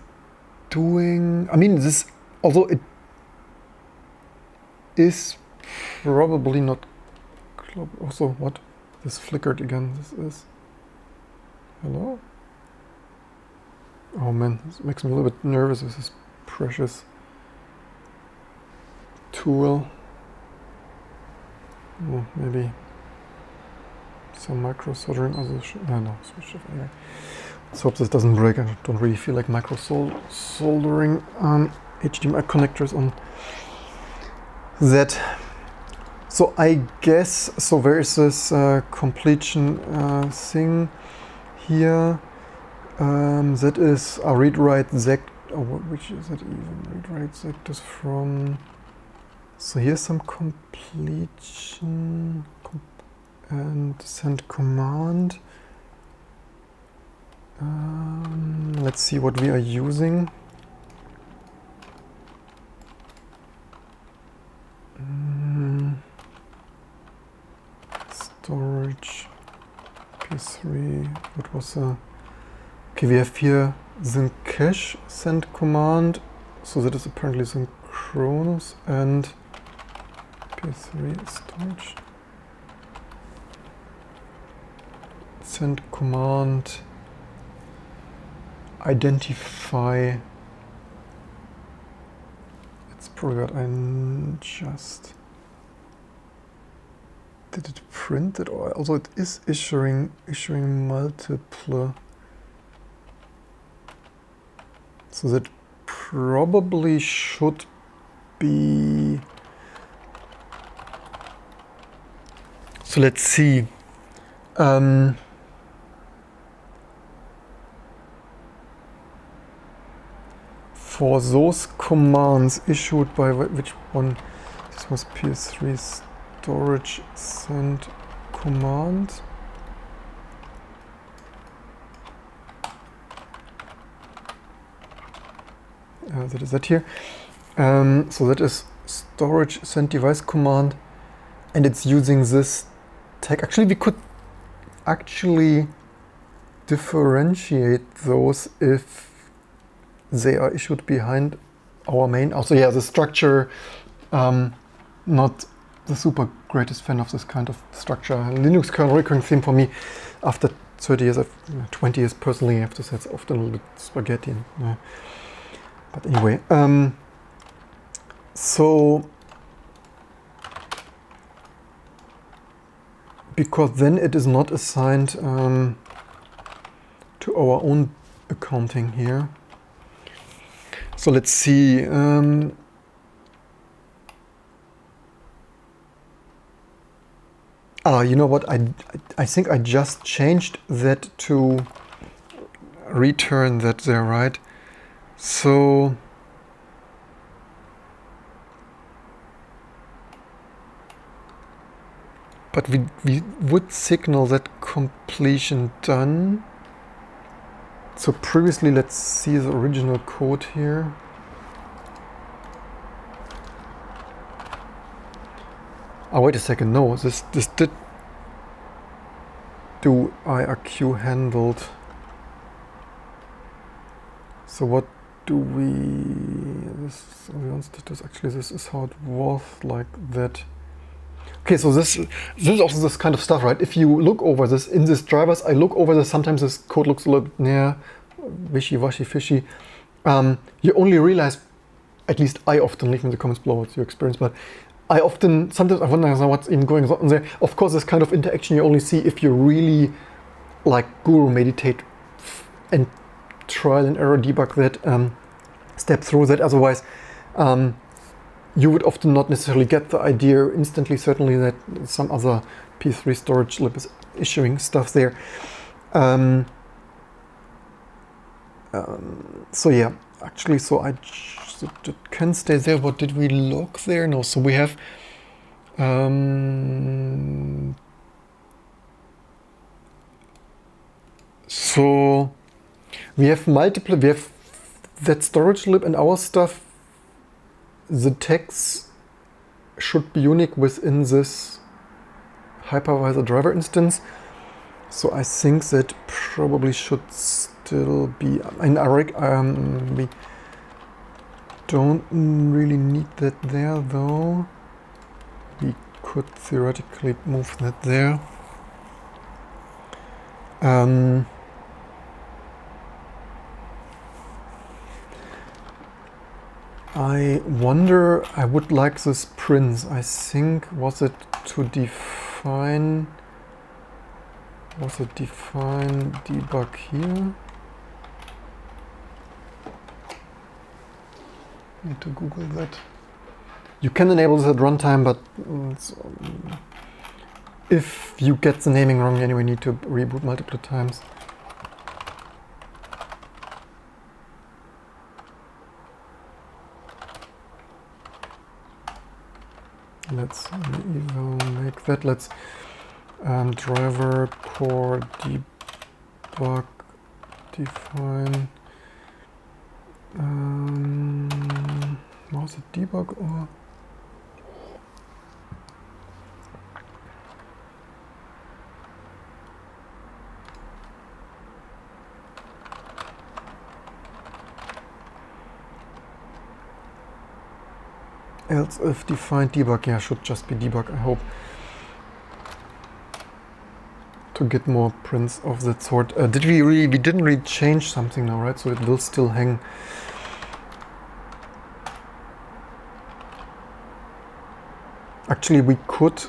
doing, I mean, this, although it is probably not, also what? This flickered again. This is, hello? Oh man, this makes me a little bit nervous with this precious tool. Oh, maybe some micro soldering. No, switch off anyway. Let's hope this doesn't break. I don't really feel like micro soldering HDMI connectors on that. So I guess, so there is this completion thing here. That is a read-write ZEC, which is it even? Read-write ZEC is from, so here's some completion and send command. Let's see what we are using. Storage, PS3, what was okay, we have here syncache send command, so that is apparently synchronous, and PS3 storage send command identify. It's probably what I just did it print it, or also it is issuing multiple. So that probably should be. So let's see. For those commands issued by which one? This was PS3 storage send command. That is that here. So that is storage send device command, and it's using this tag. Actually, we could actually differentiate those if they are issued behind our main. Also, yeah, the structure, not the super greatest fan of this kind of structure. Linux kernel recurring theme for me, after 30 years, 20 years personally, I have to say it's often a little bit spaghetti. But anyway, so because then it is not assigned to our own accounting here. So let's see. You know what? I think I just changed that to return that there, right? So but we would signal that completion done. So previously, let's see the original code here. Oh, wait a second. No, this did do IRQ handled. So what do we? This actually, this is how it was like that. Okay, so this is also this kind of stuff, right? If you look over this in these drivers, I look over this. Sometimes this code looks a little wishy-washy, fishy. You only realize, at least I often, leave in the comments below what's your experience, but sometimes I wonder what's even going on there. Of course, this kind of interaction you only see if you really like guru meditate and trial and error debug that, step through that. Otherwise, you would often not necessarily get the idea instantly, certainly, that some other PS3 storage lib is issuing stuff there. So yeah, actually, so it can stay there. What did we log there? No, so we have so we have that storage lib and our stuff. The tags should be unique within this hypervisor driver instance. So I think that probably should still be. We don't really need that there, though. We could theoretically move that there. I wonder, I would like this prince. I think, was it define debug here? Need to Google that. You can enable this at runtime, but if you get the naming wrong, you anyway need to reboot multiple times. Let's eval make that. Let's driver core debug define. Was it debug or? Else if defined debug, yeah, should just be debug, I hope. To get more prints of that sort. We didn't really change something now, right? So it will still hang. Actually, we could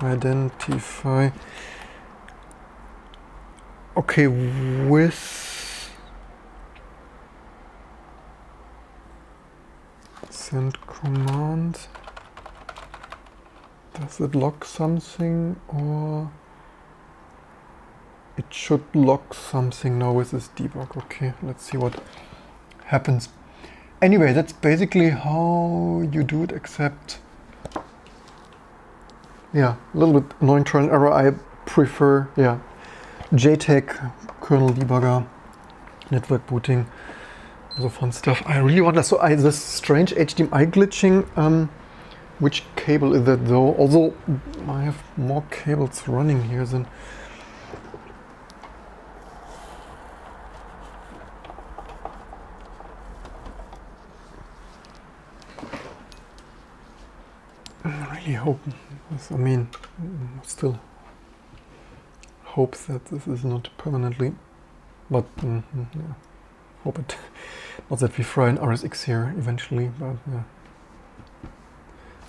identify, okay, with send command, does it log something, or it should log something now with this debug? Okay, let's see what happens. Anyway, that's basically how you do it, except, yeah, a little bit annoying trial and error. I prefer, yeah, JTAG, kernel debugger, network booting, all the fun stuff. I really wonder, so this strange HDMI glitching, which cable is that though? Although I have more cables running here than. I really hope, I mean, still hope that this is not permanently, but yeah, hope it, not that we fry an RSX here eventually, but yeah.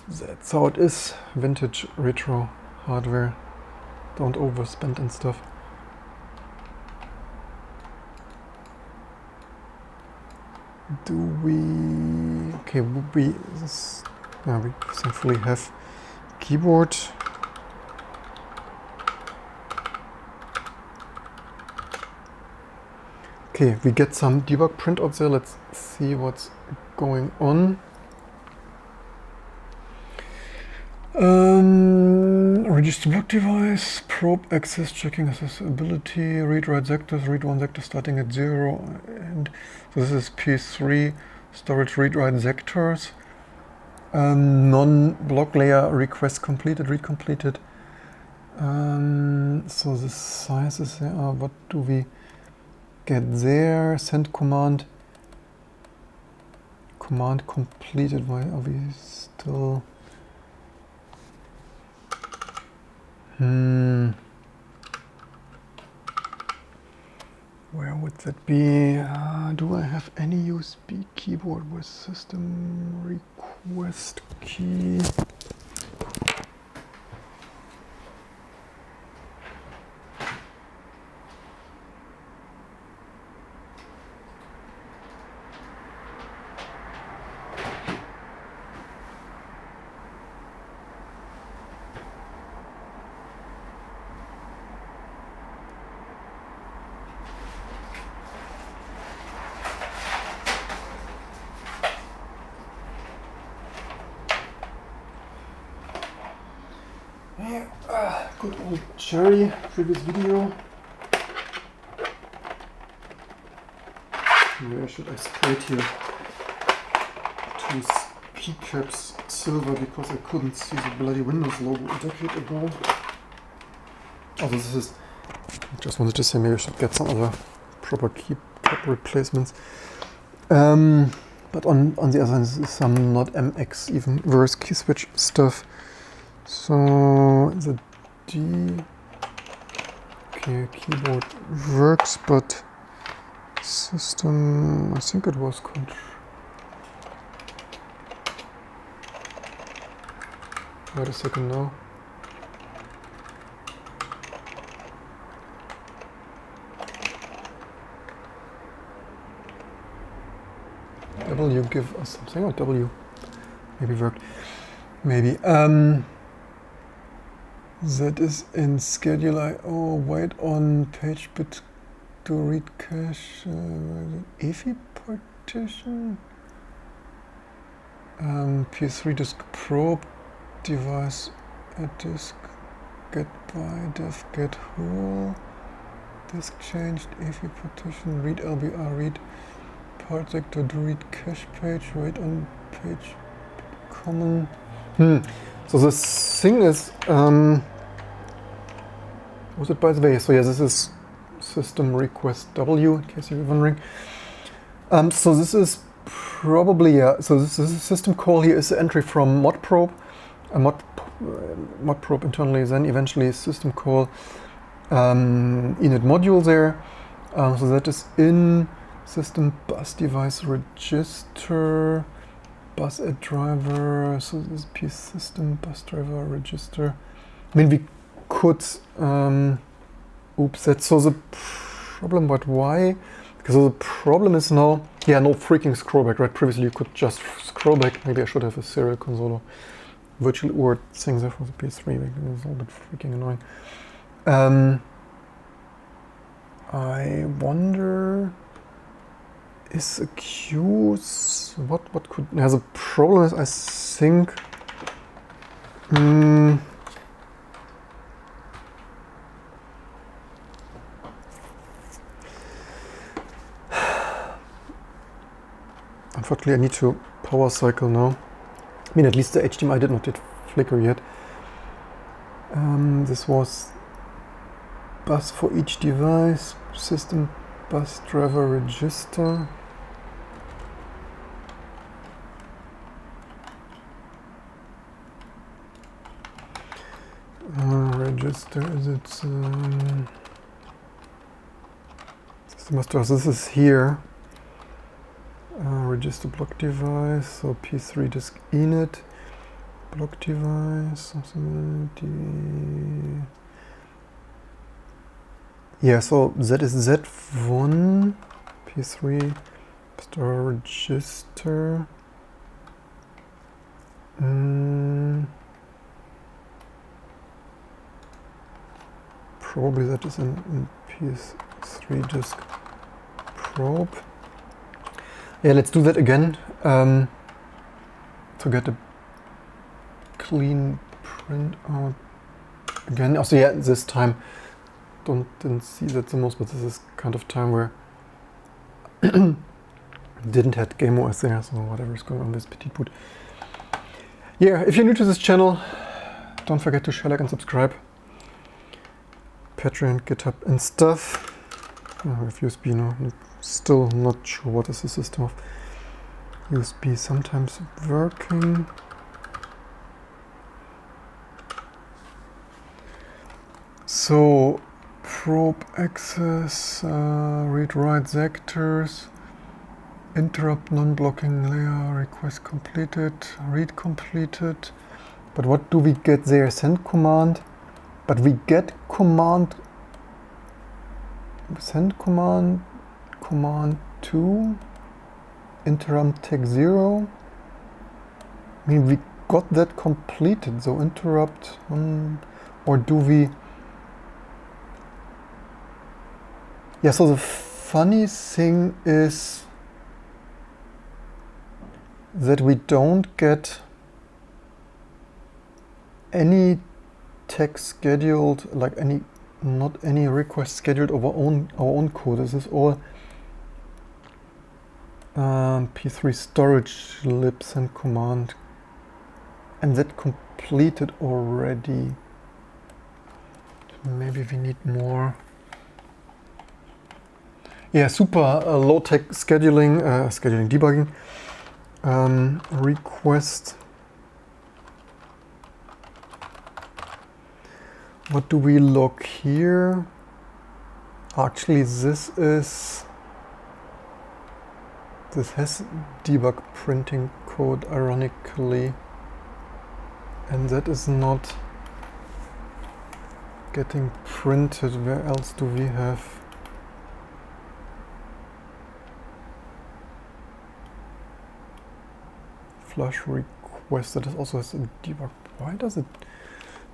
That's how it is, vintage retro hardware, don't overspend and stuff. Do we, okay, we thankfully have keyboard. Okay, we get some debug printout there. Let's see what's going on. Register block device, probe access, checking accessibility, read-write sectors, read one sector starting at 0, and so this is PS3 storage read-write sectors. Non-block layer request completed, read completed. So the sizes there are, what do we get there? Send command. Command completed. Why are we still? Where would that be? Do I have any USB keyboard with system request key? Good old Cherry, previous video. Where should I spray it here? Two keycaps silver because I couldn't see the bloody Windows logo a decade ago. Oh, this is. I just wanted to say maybe I should get some other proper keycap replacements. But on the other hand, this is some not MX, even worse key switch stuff. So the D, okay, keyboard works, but system, I think it was Wait a second now. W give us something, or W maybe worked. Maybe. That is in schedule IO. Wait on page bit to read cache. EFI partition. PS3 disk probe device at disk get by def get whole disk changed EFI partition read LBR read part sector to read cache page wait on page common. So this thing is was it by the way? So yeah, this is system request W in case you're wondering. So this is probably, so this is a system call here is the entry from modprobe, a modprobe internally, then eventually a system call init module there. So that is in system bus device register, bus add driver, so this is PS system bus driver register. I mean, we could, oops, that's so the problem, but why? Because the problem is now, yeah, no freaking scrollback, right? Previously you could just scroll back. Maybe I should have a serial console or virtual word thing there for the PS3. It's all a bit freaking annoying. I wonder, is a queue, what could, yeah, the problem is, I think, unfortunately, I need to power cycle now. I mean, at least the HDMI did not flicker yet. This was bus for each device, system bus driver register. Register, is it system bus driver, this is here. Register block device, so P3 disk init, block device, yeah, so that is Z1, P3, store register. Probably that is in PS3 disk probe. Yeah, let's do that again to get a clean printout again. Also, yeah, this time didn't see that the most, but this is kind of time where didn't have Game OS there, so whatever is going on with Petit Boot. Yeah, if you're new to this channel, don't forget to share, like, and subscribe. Patreon, GitHub, and stuff. With USB, no, still not sure what is the system of USB sometimes working. So probe access, read-write sectors, interrupt non-blocking layer, request completed, read completed. But what do we get there? Send command, but we get command, send command, command 2, interrupt tag 0. I mean, we got that completed, so interrupt, or do we? Yeah, so the funny thing is that we don't get any tag scheduled, like not any request scheduled over our own code. This is all P3 storage lib send command, and that completed already. Maybe we need more. Yeah, super low-tech scheduling, debugging. Request. What do we log here? Actually, this has debug printing code, ironically. and that is not getting printed. Where else do we have? Flush request, that is also has a debug. Why does it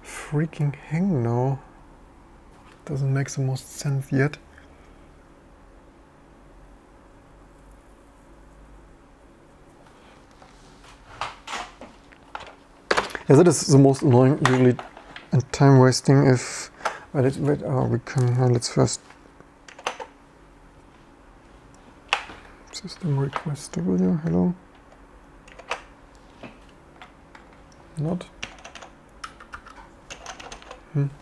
freaking hang now? Doesn't make the most sense yet. Yeah, that is the most annoying usually and time wasting. If wait, we can let's first system request W. Hello. Not.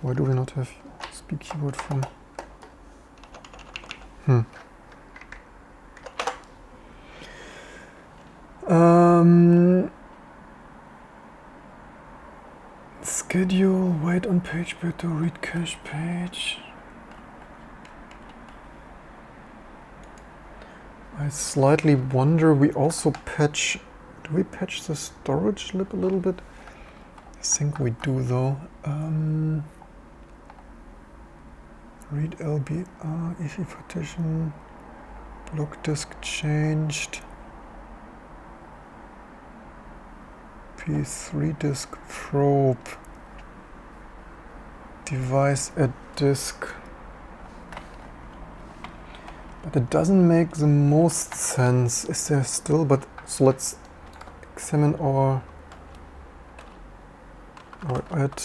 Why do we not have speak keyboard from? Schedule, wait on page bit to read cache page. I slightly wonder, we also patch, do we patch the storage lib a little bit? I think we do though. Read LBR, EFI partition, block disk changed, PS3 disk probe, device at disk. But it doesn't make the most sense. Is there still? But so let's examine our add.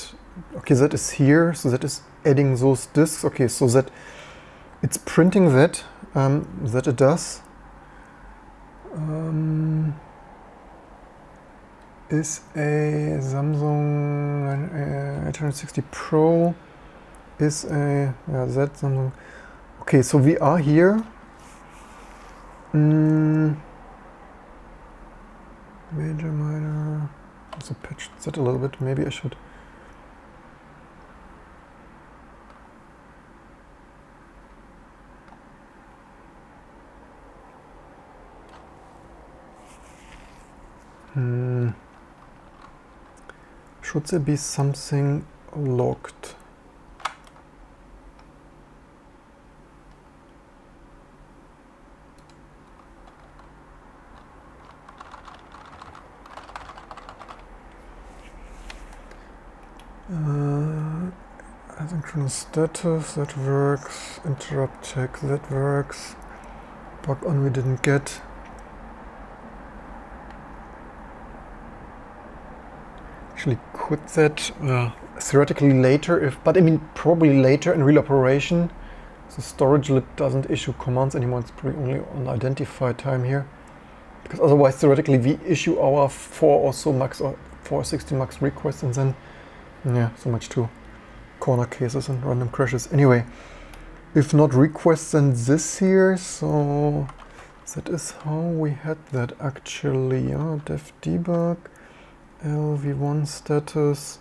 Okay, that is here. So that is adding those disks. Okay, so that it's printing that that it does. Is a Samsung 860 Pro. Is a that Samsung. Okay, so we are here. Major, minor. Also patched that a little bit. Maybe I should. Should there be something logged? Asynchronous status, that works. Interrupt check, that works. Bug on we didn't get. Actually could that theoretically later, but I mean probably later in real operation. The storage lib doesn't issue commands anymore, it's probably only on identify time here. Because otherwise theoretically we issue our 4 or so max or 460 max requests and then yeah, so much to corner cases and random crashes. Anyway, if not requests then this here, so that is how we had that actually. Dev debug. LV1 status.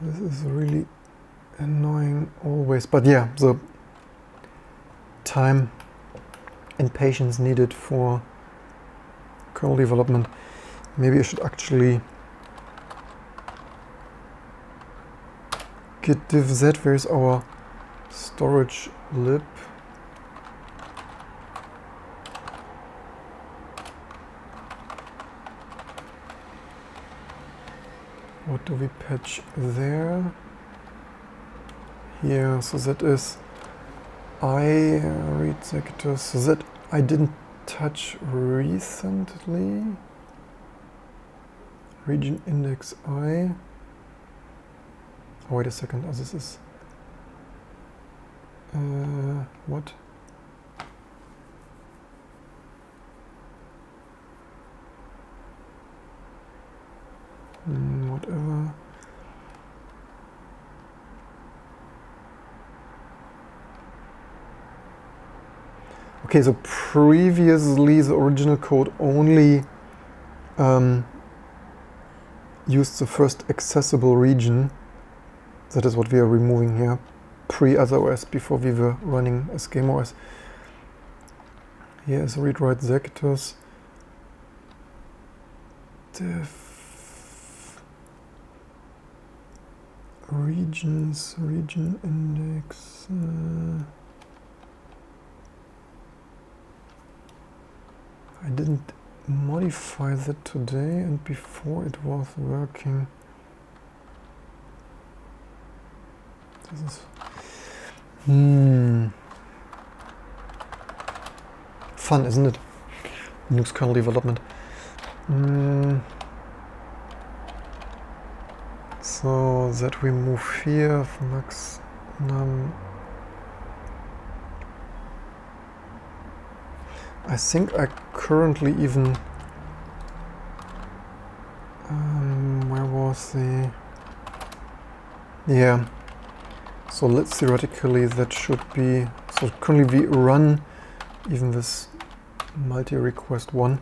This is really annoying always, but yeah, the time and patience needed for kernel development. Maybe I should actually git diff z. Where's our storage lib? What do we patch there? Here, so that is I read sectors, so that I didn't touch recently. Region index I. Oh, wait a second, this is what? Whatever. Okay, so previously the original code only used the first accessible region. That is what we are removing here, pre-otherOS, before we were running as GameOS. Here is read-write executors. Def regions, region index. I didn't modify that today, and before it was working. This is fun, isn't it? Linux kernel development. So that we move here, max num. I think I currently even where was the so let's theoretically that should be, so currently we run even this multi-request one.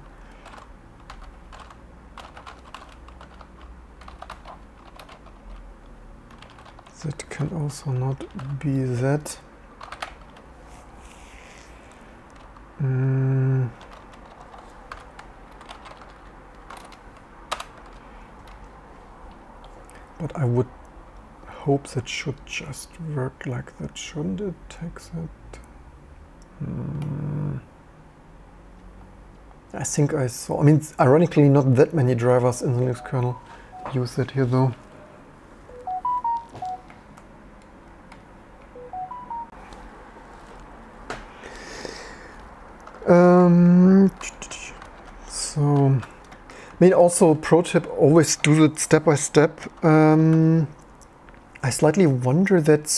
That can also not be that. But I would hope that should just work like that, shouldn't it? Takes it. I think I saw, I mean, it's ironically not that many drivers in the Linux kernel use it here though. So, I mean, also pro tip, always do it step by step. I slightly wonder that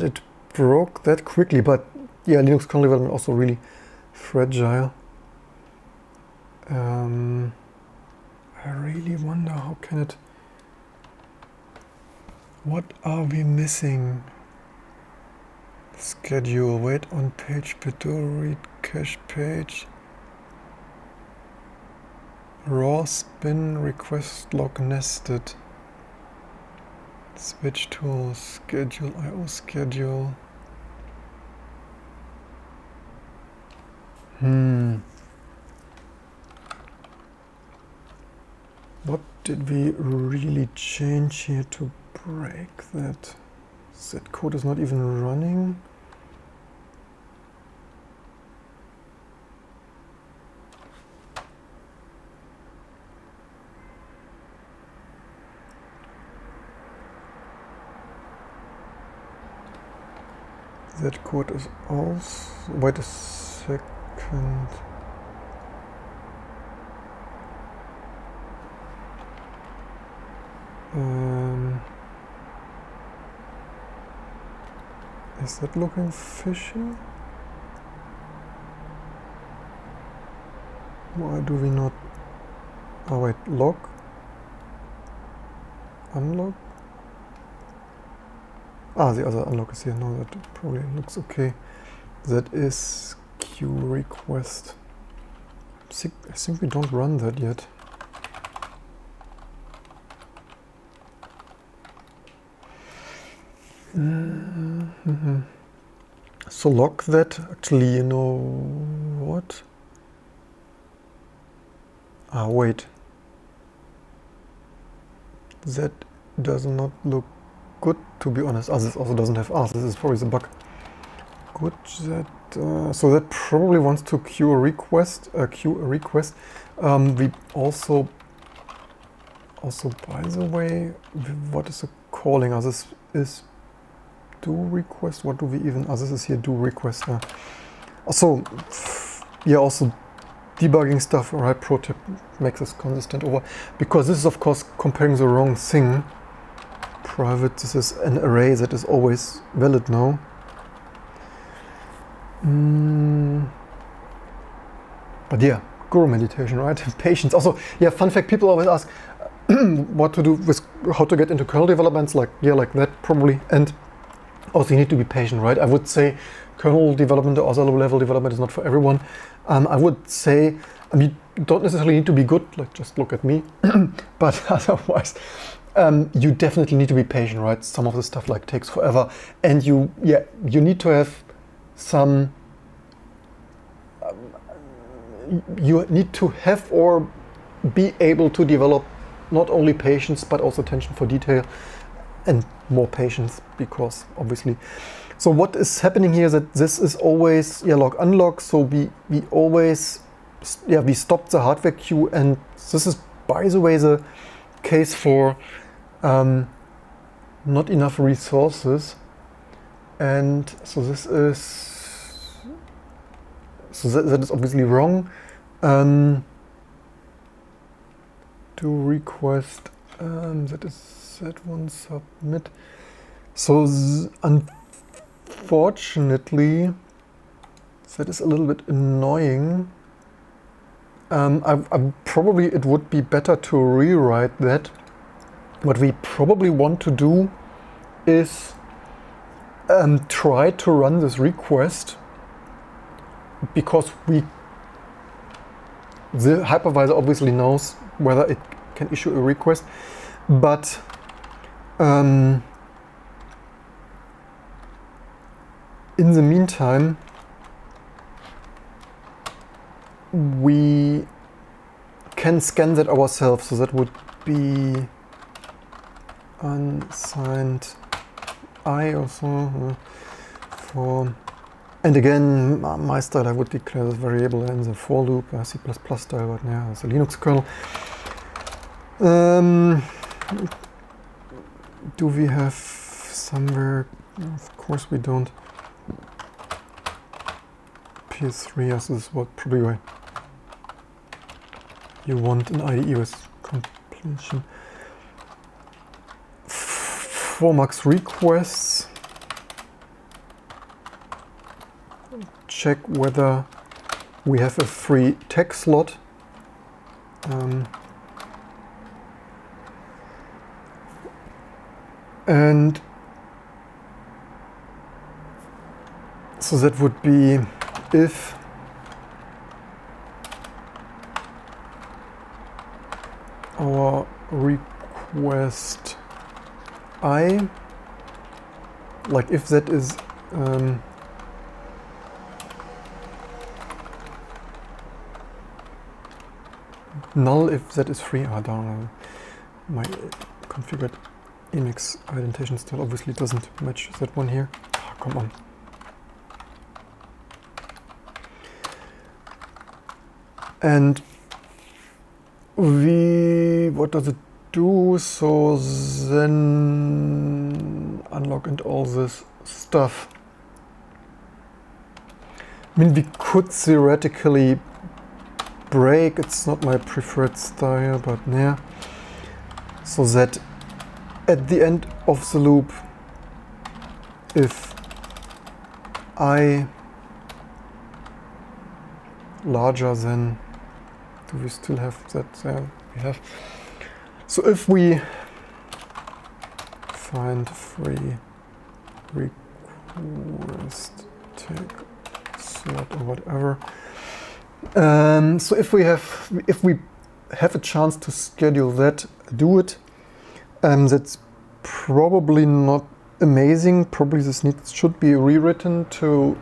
it broke that quickly, but yeah, Linux kernel development also really fragile. I really wonder how can it, what are we missing? Schedule, wait on page, Pido, read cache page, raw spin, request log nested, switch to schedule, IO schedule. What did we really change here to break that? That code is not even running. That code is also, wait a second. Is that looking fishy? Why do we not? Oh wait, log, unlog. Ah, the other unlock is here. No, that probably looks okay. That is queue request. I think we don't run that yet. So log that. Actually, you know what? Ah, wait. That does not look good, to be honest. This also doesn't have this is probably the bug. Good, that so that probably wants to queue a request. We also by the way, what is the calling? This is do request. What do we even? This is here do request. Also, yeah, also debugging stuff. Right, pro tip, make this consistent over, because this is of course comparing the wrong thing. Private, this is an array that is always valid now. But yeah, guru meditation, right? Patience. Also, yeah, fun fact, people always ask what to do with, how to get into kernel developments, like, yeah, like that probably. And Also, you need to be patient, right? I would say kernel development or other low-level development is not for everyone. I would say you don't necessarily need to be good, like just look at me, but otherwise, you definitely need to be patient, right? Some of the stuff like takes forever, and you need to have some. You need to have or be able to develop not only patience but also attention for detail and more patience, because obviously. So what is happening here is that this is always log unlock. So we always we stopped the hardware queue, and this is, by the way, the case for not enough resources, and so this is. So that is obviously wrong. To request, that is that one submit. So unfortunately, that is a little bit annoying. Probably it would be better to rewrite that. What we probably want to do is try to run this request, because the hypervisor obviously knows whether it can issue a request, but in the meantime we can scan that ourselves. So that would be unsigned I or so for. And again, my style, I would declare this variable in the for loop, C++ style, but yeah, it's a Linux kernel. Do we have somewhere? Of course we don't. PS3, yes, this is what probably you want an IDE with completion. For max requests, check whether we have a free tag slot. And so that would be if our request I, like if that is null, if that is free. I don't know. My configured Emacs indentation style obviously doesn't match that one here. Oh, come on. And what does it do? So then unlock and all this stuff. I mean, we could theoretically break, it's not my preferred style, but yeah. So that at the end of the loop, if I larger than, do we still have that there? We have. So if we find free request tag slot or whatever. So if we have a chance to schedule that, do it. That's probably not amazing. Probably this should be rewritten to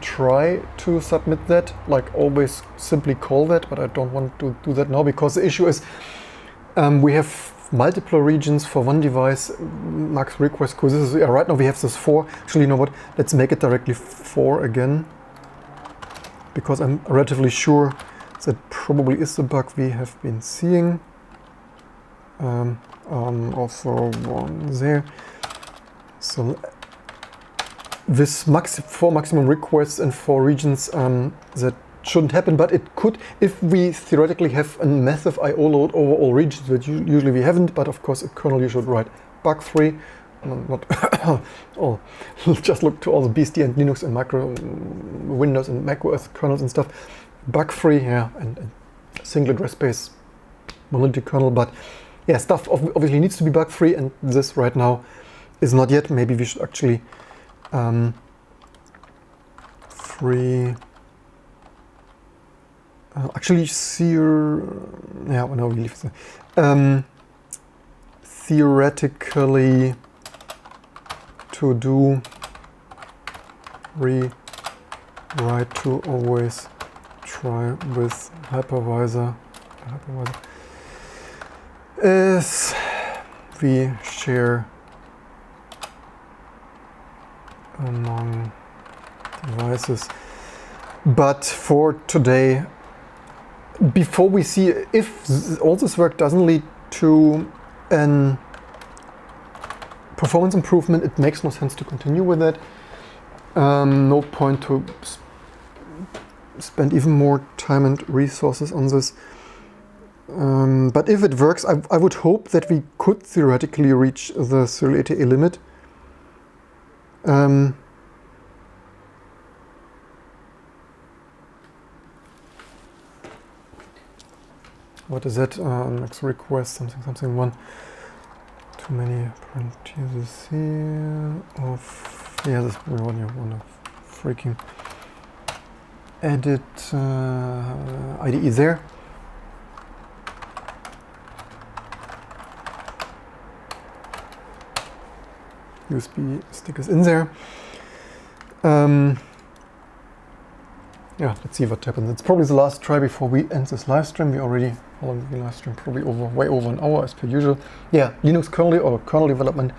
try to submit that. Like always, simply call that, but I don't want to do that now, because the issue is we have multiple regions for one device. Max request queue. This is right now we have this 4. Actually, you know what? Let's make it directly 4 again, because I'm relatively sure that probably is the bug we have been seeing. Also one there. So this 4 maximum requests and 4 regions, that shouldn't happen, but it could if we theoretically have a massive I/O load over all regions, that usually we haven't. But of course, a kernel you should write bug-free. Not oh, just look to all the BSD and Linux and Windows and Mac OS kernels and stuff. Bug-free, yeah, and single address space monolithic kernel. But yeah, stuff obviously needs to be bug-free, and this right now is not yet. Maybe we should actually free. Actually, yeah, no, we leave it. Theoretically, to do rewrite to always try with hypervisor is we share among devices. But for today, before we see if all this work doesn't lead to an performance improvement, it makes no sense to continue with that. No point to spend even more time and resources on this. But if it works, I would hope that we could theoretically reach the serial ATA limit. What is that? Next request, something one. Too many parentheses here. Yeah, this we want to freaking edit IDE there. USB stick is in there. Yeah, let's see what happens. It's probably the last try before we end this live stream. We already, how long did we live stream? Probably way over an hour as per usual. Yeah, Linux kernel or kernel development,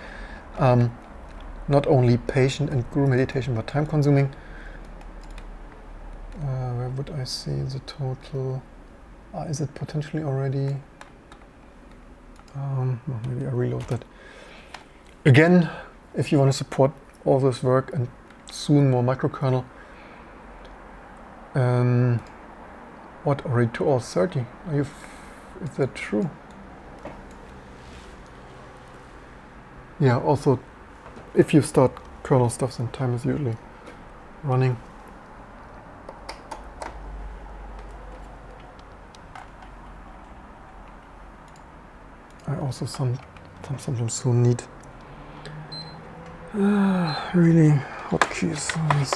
not only patient and guru meditation, but time consuming. Where would I see the total? Is it potentially already? Well, maybe I reload that. Again, if you want to support all this work and soon more microkernel, what, already 2 hours 30? Is that true? Yeah, also, if you start kernel stuff, then time is usually running. I also sometimes soon need really hotkeys on this.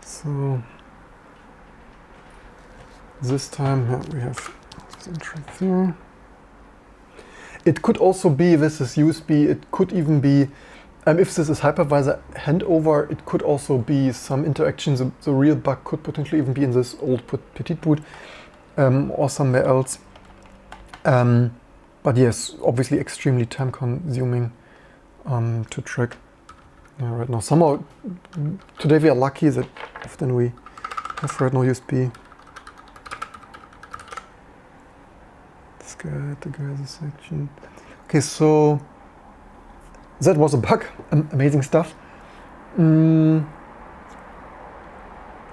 So this time, yeah, we have this entry there. It could also be, this is USB, it could even be, if this is hypervisor handover, it could also be some interactions. The real bug could potentially even be in this old Petit boot or somewhere else. But yes, obviously extremely time consuming to track right now. Somehow, today we are lucky that often we have right now USB. The section. Okay, so that was a bug. Amazing stuff.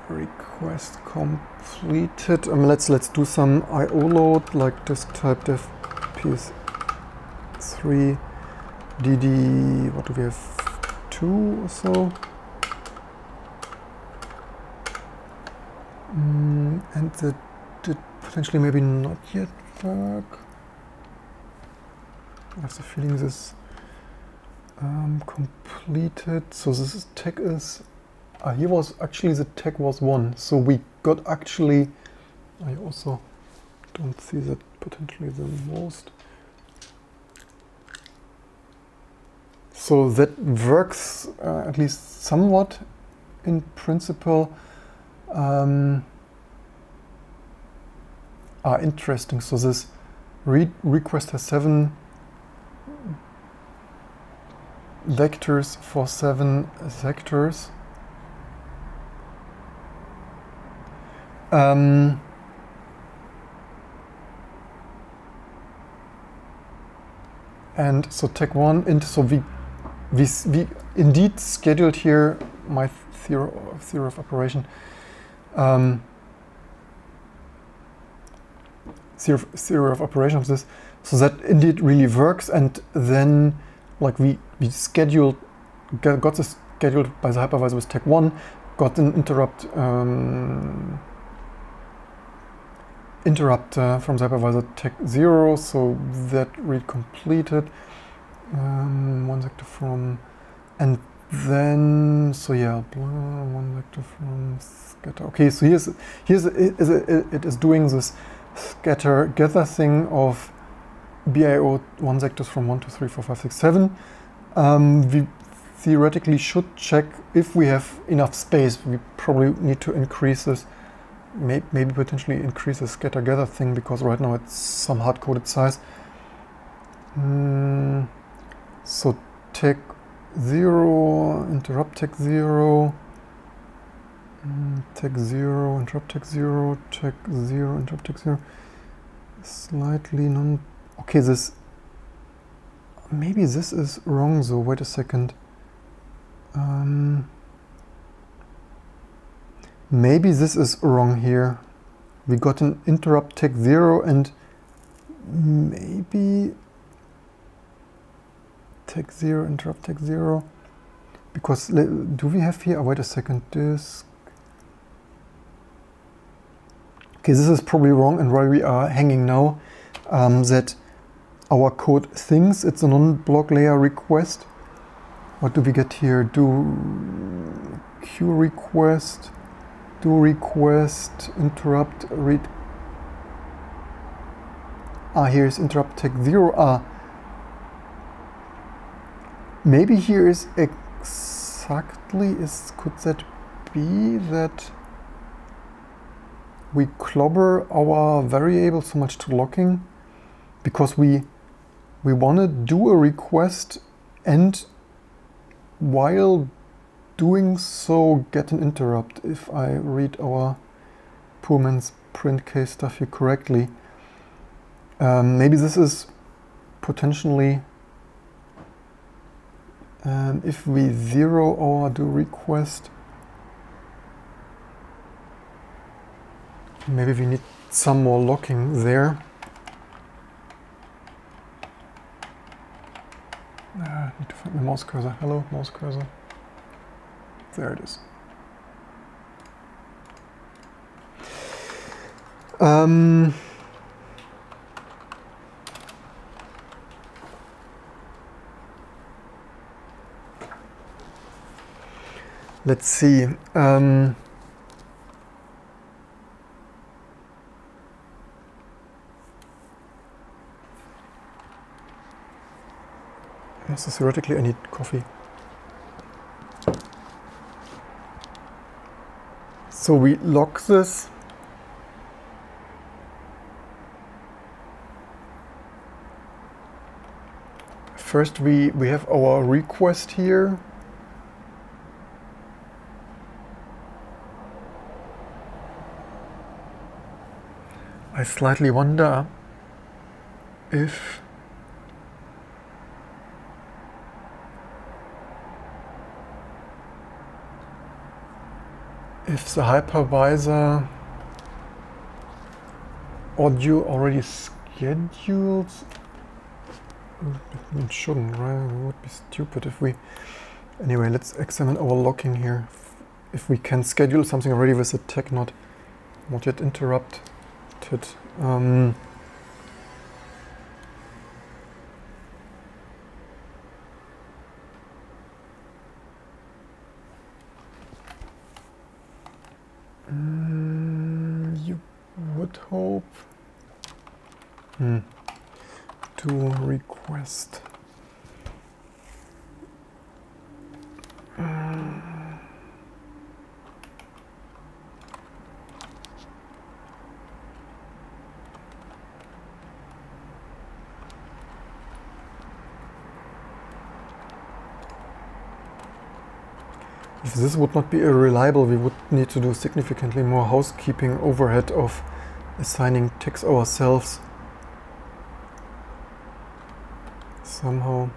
Request completed. Let's do some I/O load, like disk type dev PS3 DD. What do we have? 2 or so. And that did potentially maybe not yet work. I have the feeling this completed. So this tag is here was actually the tag was 1. So we got actually. I also don't see that potentially the most. So that works at least somewhat in principle. Interesting. So this read request has 7 vectors for 7 sectors. And so tag 1 into, so we indeed scheduled here my theory of operation. Theory of operation of this, so that indeed really works. And then, like we scheduled, got this scheduled by the hypervisor with tag 1, got an interrupt from the hypervisor tech 0, so that read completed. One sector from, and then, so yeah, one vector from scatter. Okay, so it is doing this scatter gather thing of BIO one sectors from 1, 2, 3, 4, 5, 6, 7. We theoretically should check if we have enough space. We probably need to increase this, maybe potentially increase the scatter gather thing, because right now it's some hard-coded size. So tech 0, interrupt tech 0, tech 0, interrupt tech 0, tech 0, interrupt tech 0. Slightly non... Okay, this... Maybe this is wrong though, wait a second. Maybe this is wrong here. We got an interrupt tech 0 and maybe tech 0, interrupt tech 0. Because do we have here, oh, wait a second, disk. Okay, this is probably wrong, and why we are hanging now, that our code thinks it's a non-block layer request. What do we get here? Do queue request, do request, interrupt, read. Here's interrupt tech 0. Maybe here is exactly, could that be that we clobber our variable so much to locking? Because we want to do a request and while doing so get an interrupt, if I read our poor man's print case stuff here correctly. Maybe this is potentially, if we zero our do request, maybe we need some more locking there. I need to find my mouse cursor. Hello, mouse cursor. There it is. Let's see. So theoretically I need coffee. So we lock this. First we have our request here. I slightly wonder if the hypervisor audio already schedules. It shouldn't, right? It would be stupid if we... Anyway, let's examine our locking here. If we can schedule something already with the tech not yet interrupted. You would hope to request. If this would not be reliable, we would need to do significantly more housekeeping overhead of assigning ticks ourselves. Somehow.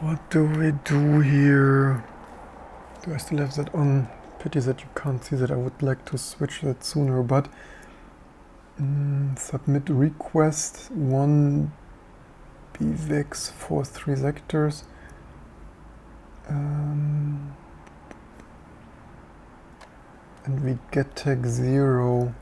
What do we do here? Do I still have that on? Pity that you can't see that. I would like to switch that sooner, but submit request 1 bvex for 3 sectors. And we get tag 0.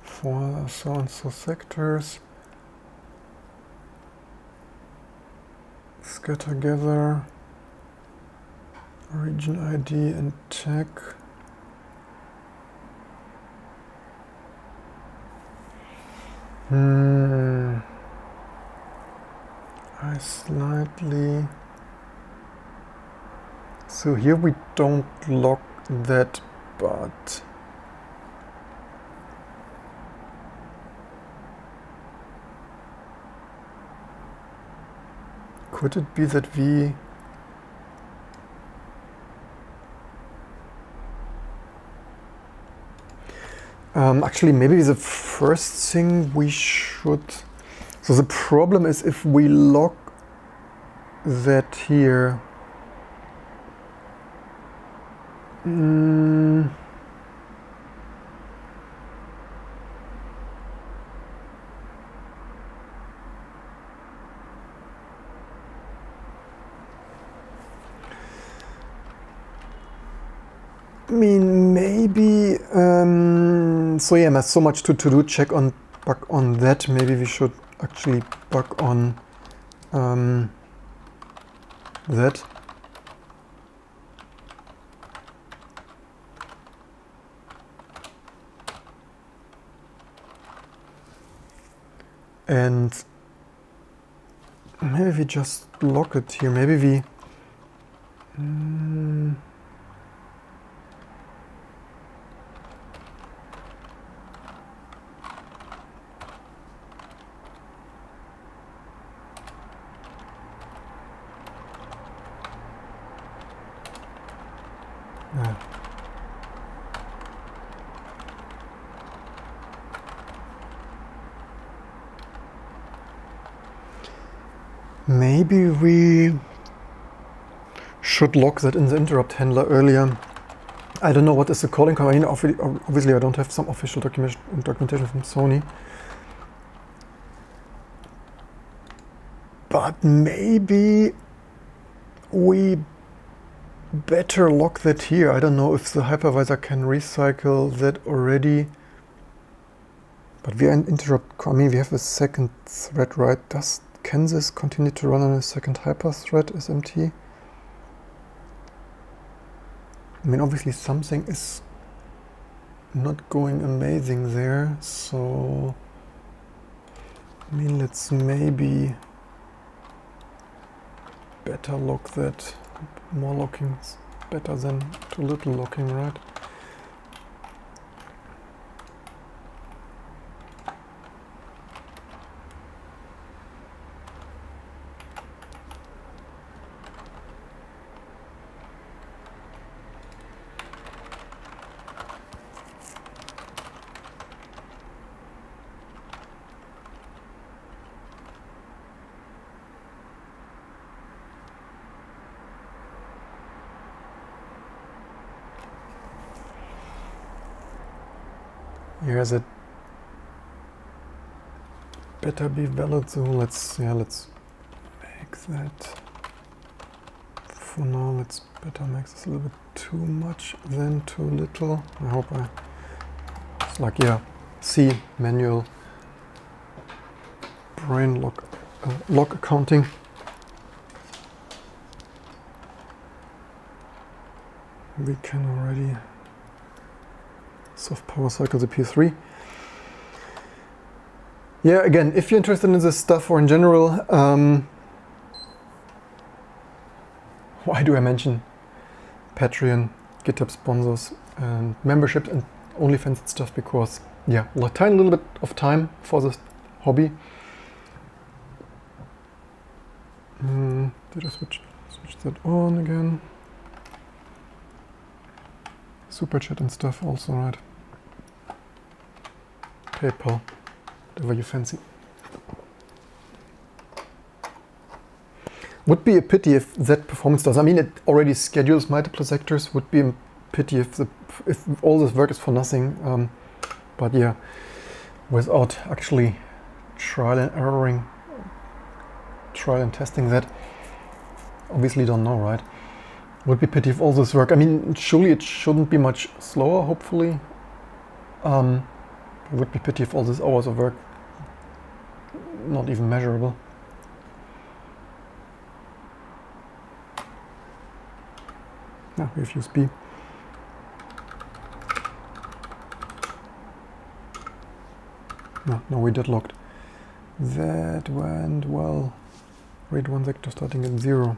For so and so sectors. Scatter gather. Region ID and tag. I slightly... So here we don't lock that, but... Could it be that we... actually, maybe the first thing we should... So the problem is if we lock that here... I mean, maybe, so yeah, there's so much to do, check on, bug on that. Maybe we should actually bug on that. And maybe we just lock it here, maybe we... Maybe we should lock that in the interrupt handler earlier. I don't know what is the calling command. Obviously I don't have some official documentation from Sony. But maybe we better lock that here. I don't know if the hypervisor can recycle that already. But we are in interrupt. I mean, we have a second thread, right? Can this continue to run on a second hyper thread as MT? I mean, obviously something is not going amazing there, so I mean, let's maybe better lock that. More locking is better than too little locking, right? Here's it. Better be valid, so let's make that. For now, let's better make this a little bit too much than too little. I hope it's like, yeah, C, manual brain lock accounting. We can already soft power cycle the PS3. Yeah, again, if you're interested in this stuff or in general, why do I mention Patreon, GitHub sponsors, and memberships and OnlyFans and stuff? Because, yeah, a tiny little bit of time for this hobby. Did I switch that on again? Super chat and stuff also, right? PayPal. whatever you fancy. Would be a pity if that performance does. I mean, it already schedules multiple sectors. Would be a pity if all this work is for nothing. But yeah, without actually trial and testing that, obviously don't know, right? Would be a pity if all this work. I mean, surely it shouldn't be much slower. Hopefully, it would be a pity if all these hours of work not even measurable. Now we have USB. No, we deadlocked. That went well. Read one sector starting at 0.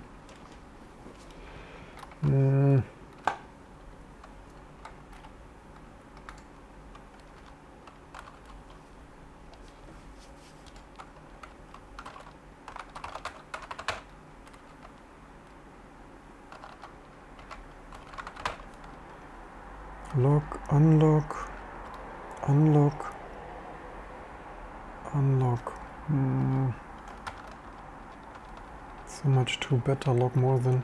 Lock, unlock, unlock, unlock. So much to better lock more than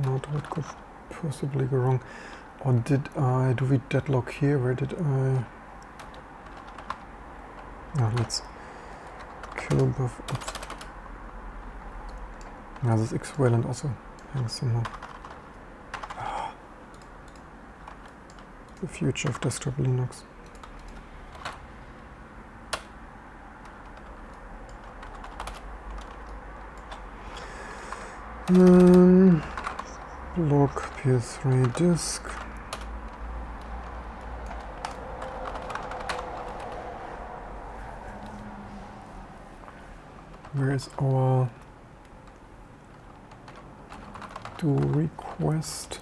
not what could possibly go wrong. Or do we deadlock here? Where did I? Now let's kill buff. Oops. Now this equivalent also hangs somehow. The future of desktop Linux. Block PS3 disk. Where is our do request?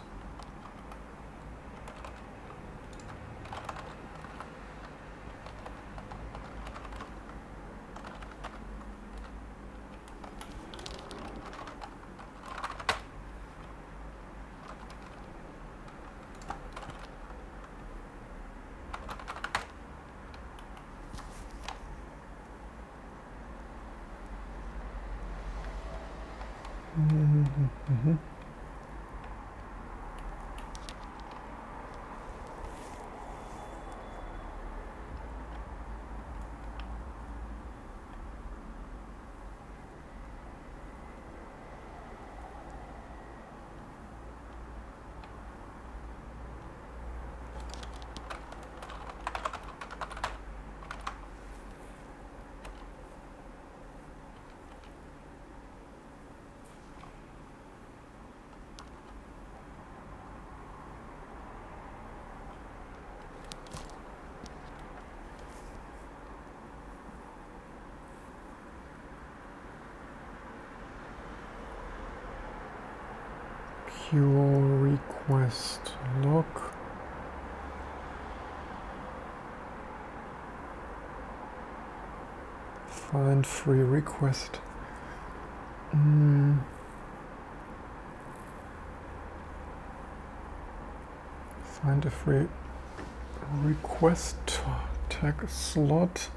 Your request log. Find free request. Find a free request tag slot.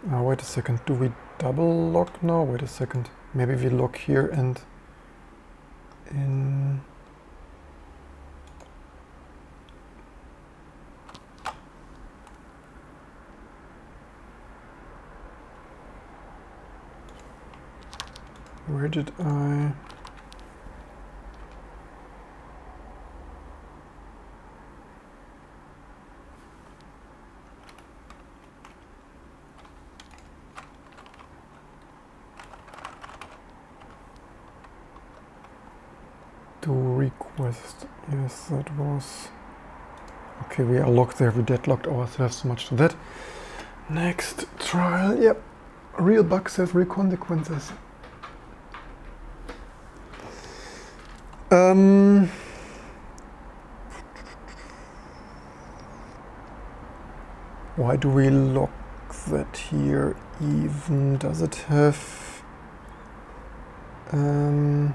Wait a second, do we double lock now? Wait a second, maybe we lock here and in. Where did I? Do request, yes, that was, okay, we are locked there, we deadlocked ourselves, so much to that. Next trial, yep, real bugs have real consequences. Why do we lock that here even? Does it have Did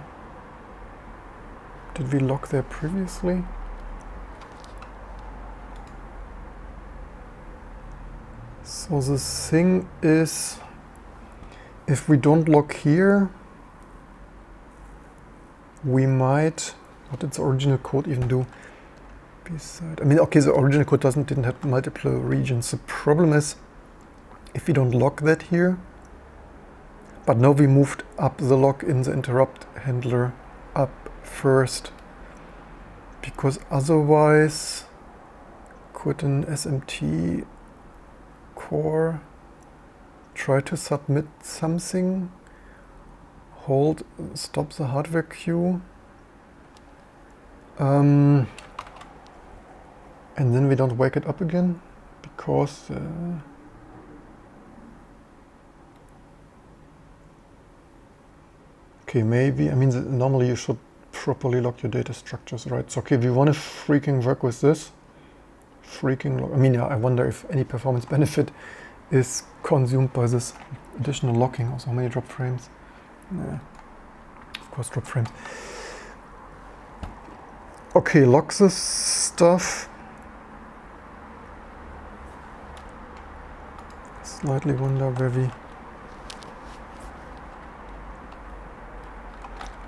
we lock there previously? So the thing is, if we don't lock here, we might... What did the original code even do? Beside, I mean, okay, the original code didn't have multiple regions. The problem is, if we don't lock that here, but now we moved up the lock in the interrupt handler up first, because otherwise could an SMT core try to submit something, hold, stop the hardware queue, and then we don't wake it up again, because okay, maybe, I mean, normally you should properly lock your data structures, right? So okay, we want to freaking work with this. Freaking lock. I mean, yeah, I wonder if any performance benefit is consumed by this additional locking. Also, how many drop frames? Yeah, of course, drop frames. Okay, lock this stuff. Slightly wonder where we...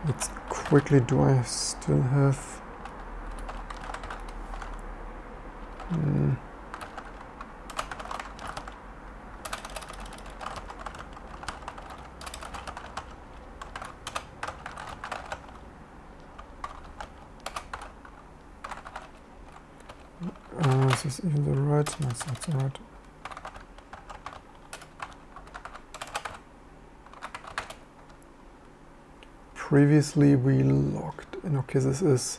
Let's quickly, do I still have... Is this even the right? No, it's not the right. Previously we locked in, okay, this is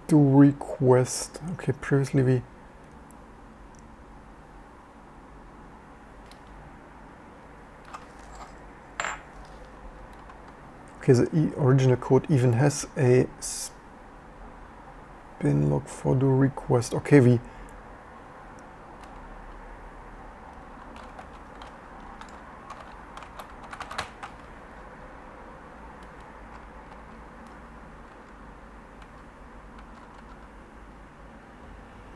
do request. Okay, previously we okay, the original code even has a spin lock for do request. Okay, we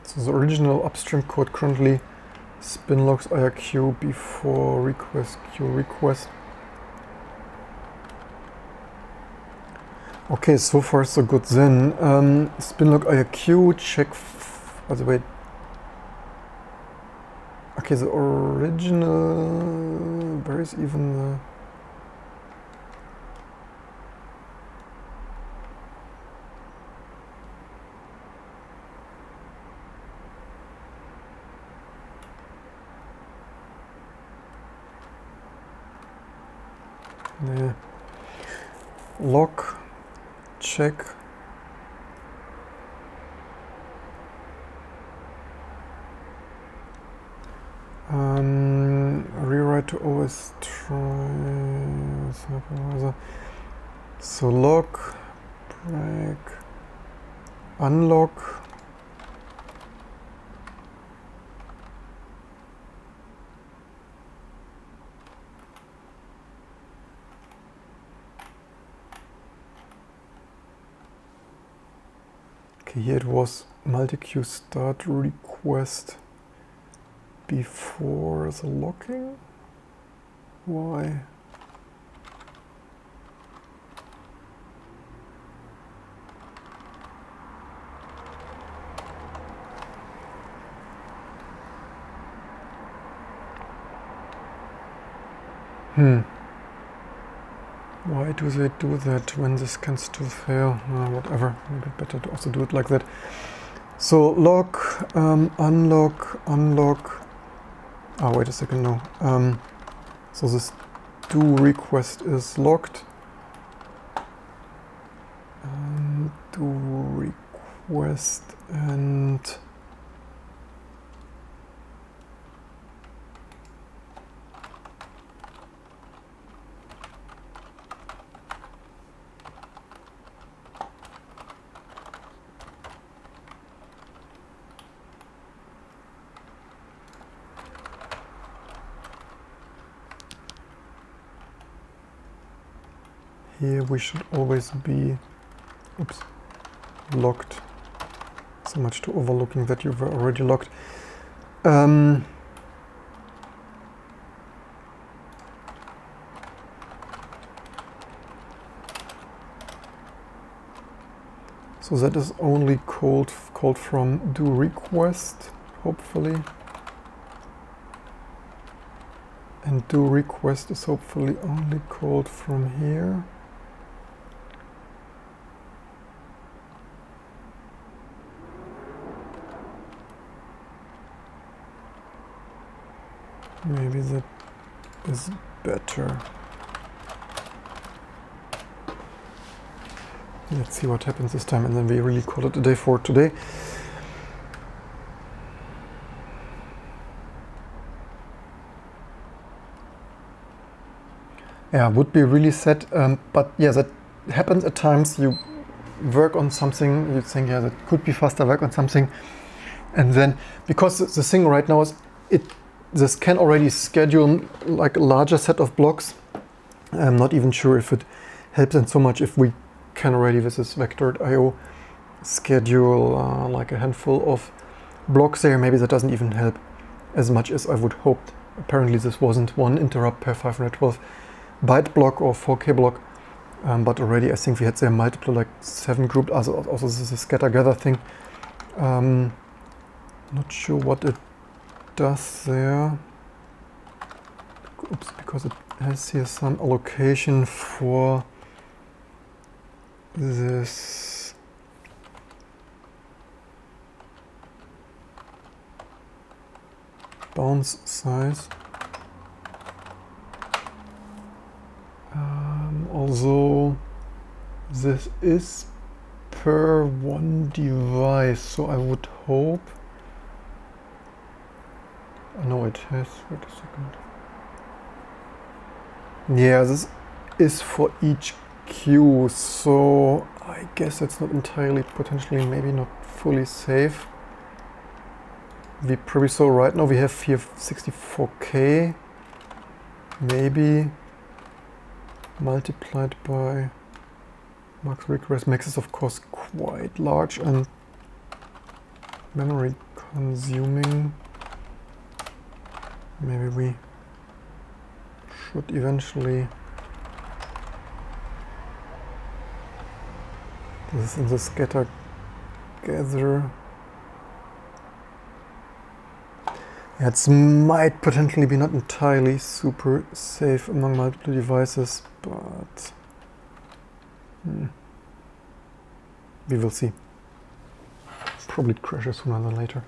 so the original upstream code currently spin locks IRQ before request queue request. Okay, so far so good then. Spin lock IRQ, check, by the way. Okay, the original, where is even the... Yeah. Lock, check. Rewrite to OS try. So lock, break, unlock. Okay, here it was multi-queue start request before the locking. Why? Why do they do that when this can still fail? Whatever, maybe better to also do it like that. So lock, unlock, unlock. Oh, wait a second, no. So this do request is locked. Do request and here we should always be, oops, locked. So much to overlooking that you were already locked. So that is only called from do request, hopefully. And do request is hopefully only called from here. Maybe that is better. Let's see what happens this time, and then we really call it a day for today. Yeah, would be really sad, but yeah, that happens at times. You work on something, you think, yeah, that could be faster, work on something, and then, because the thing right now is, this can already schedule like a larger set of blocks. I'm not even sure if it helps in so much if we can already, with this vectored IO, schedule like a handful of blocks there. Maybe that doesn't even help as much as I would hoped. Apparently this wasn't one interrupt per 512 byte block or 4K block, but already I think we had there multiple, like 7 grouped. Also this is a scatter gather thing. Not sure what it does there. Oops, because it has here some allocation for this bounce size. Also, this is per one device, so I would hope. No, it has. Wait a second. Yeah, this is for each queue, so I guess it's not entirely, potentially, maybe not fully safe. We probably saw right now we have here 64K, maybe multiplied by max request. Max is of course quite large and memory consuming. Maybe we should eventually, this is in the scatter gather. Yeah, it might potentially be not entirely super safe among multiple devices, but we will see. Probably it crashes sooner than later.